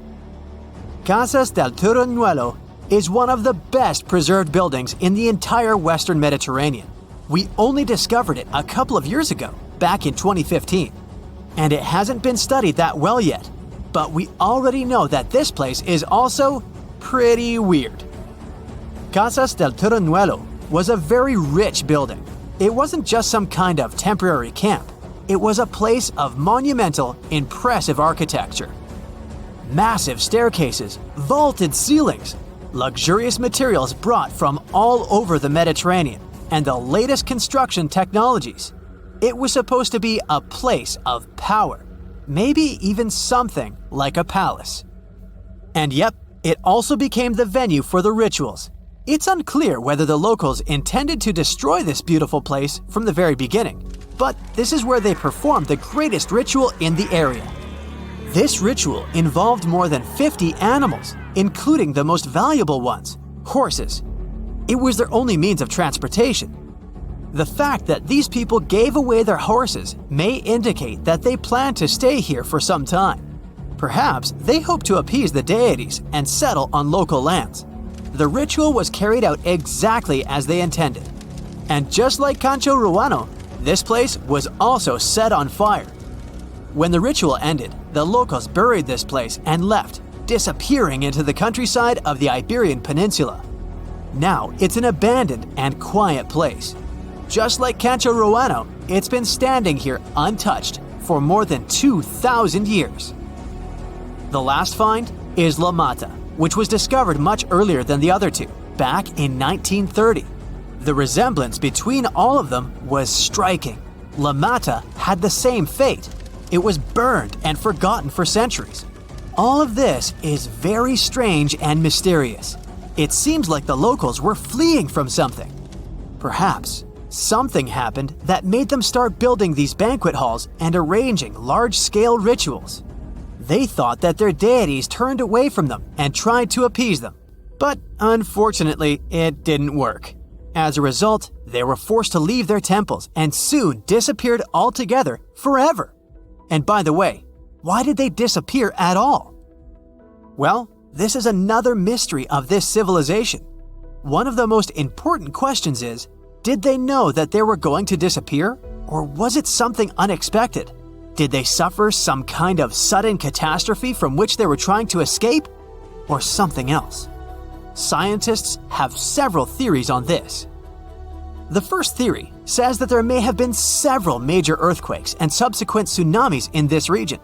Casas del Turrunuelo is one of the best preserved buildings in the entire Western Mediterranean. We only discovered it a couple of years ago, back in 2015. And it hasn't been studied that well yet. But we already know that this place is also pretty weird. Casas del Turrunuelo was a very rich building. It wasn't just some kind of temporary camp. It was a place of monumental, impressive architecture. Massive staircases, vaulted ceilings, luxurious materials brought from all over the Mediterranean, and the latest construction technologies. It was supposed to be a place of power, maybe even something like a palace. And yep, it also became the venue for the rituals. It's unclear whether the locals intended to destroy this beautiful place from the very beginning, but this is where they performed the greatest ritual in the area. This ritual involved more than 50 animals, including the most valuable ones, horses. It was their only means of transportation. The fact that these people gave away their horses may indicate that they planned to stay here for some time. Perhaps they hoped to appease the deities and settle on local lands. The ritual was carried out exactly as they intended. And just like Cancho Ruano, this place was also set on fire. When the ritual ended, the locals buried this place and left, disappearing into the countryside of the Iberian Peninsula. Now it's an abandoned and quiet place. Just like Cancho Ruano, it's been standing here untouched for more than 2,000 years. The last find is La Mata, which was discovered much earlier than the other two, back in 1930. The resemblance between all of them was striking. La Mata had the same fate. It was burned and forgotten for centuries. All of this is very strange and mysterious. It seems like the locals were fleeing from something. Perhaps something happened that made them start building these banquet halls and arranging large-scale rituals. They thought that their deities turned away from them and tried to appease them. But unfortunately, it didn't work. As a result, they were forced to leave their temples and soon disappeared altogether forever. And by the way, why did they disappear at all? Well, this is another mystery of this civilization. One of the most important questions is, did they know that they were going to disappear? Or was it something unexpected? Did they suffer some kind of sudden catastrophe from which they were trying to escape? Or something else? Scientists have several theories on this. The first theory says that there may have been several major earthquakes and subsequent tsunamis in this region.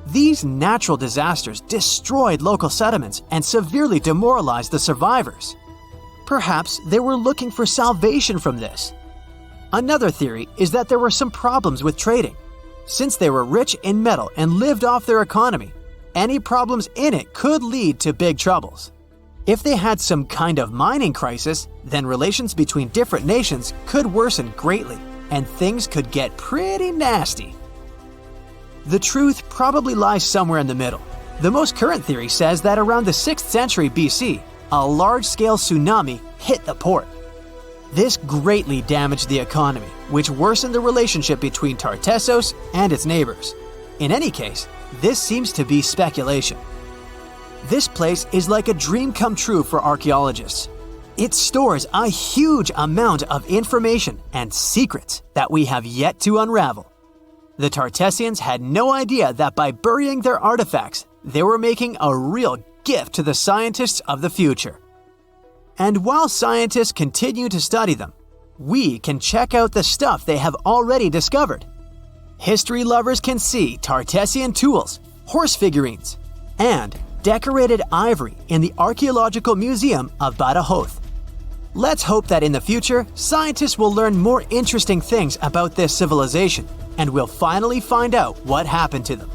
These natural disasters destroyed local settlements and severely demoralized the survivors. Perhaps they were looking for salvation from this. Another theory is that there were some problems with trading. Since they were rich in metal and lived off their economy, any problems in it could lead to big troubles. If they had some kind of mining crisis, then relations between different nations could worsen greatly, and things could get pretty nasty. The truth probably lies somewhere in the middle. The most current theory says that around the 6th century BC, a large-scale tsunami hit the port. This greatly damaged the economy, which worsened the relationship between Tartessos and its neighbors. In any case, this seems to be speculation. This place is like a dream come true for archaeologists. It stores a huge amount of information and secrets that we have yet to unravel. The Tartessians had no idea that by burying their artifacts, they were making a real gift to the scientists of the future. And while scientists continue to study them, we can check out the stuff they have already discovered. History lovers can see Tartessian tools, horse figurines, and decorated ivory in the Archaeological Museum of Badajoz. Let's hope that in the future, scientists will learn more interesting things about this civilization, and we'll finally find out what happened to them.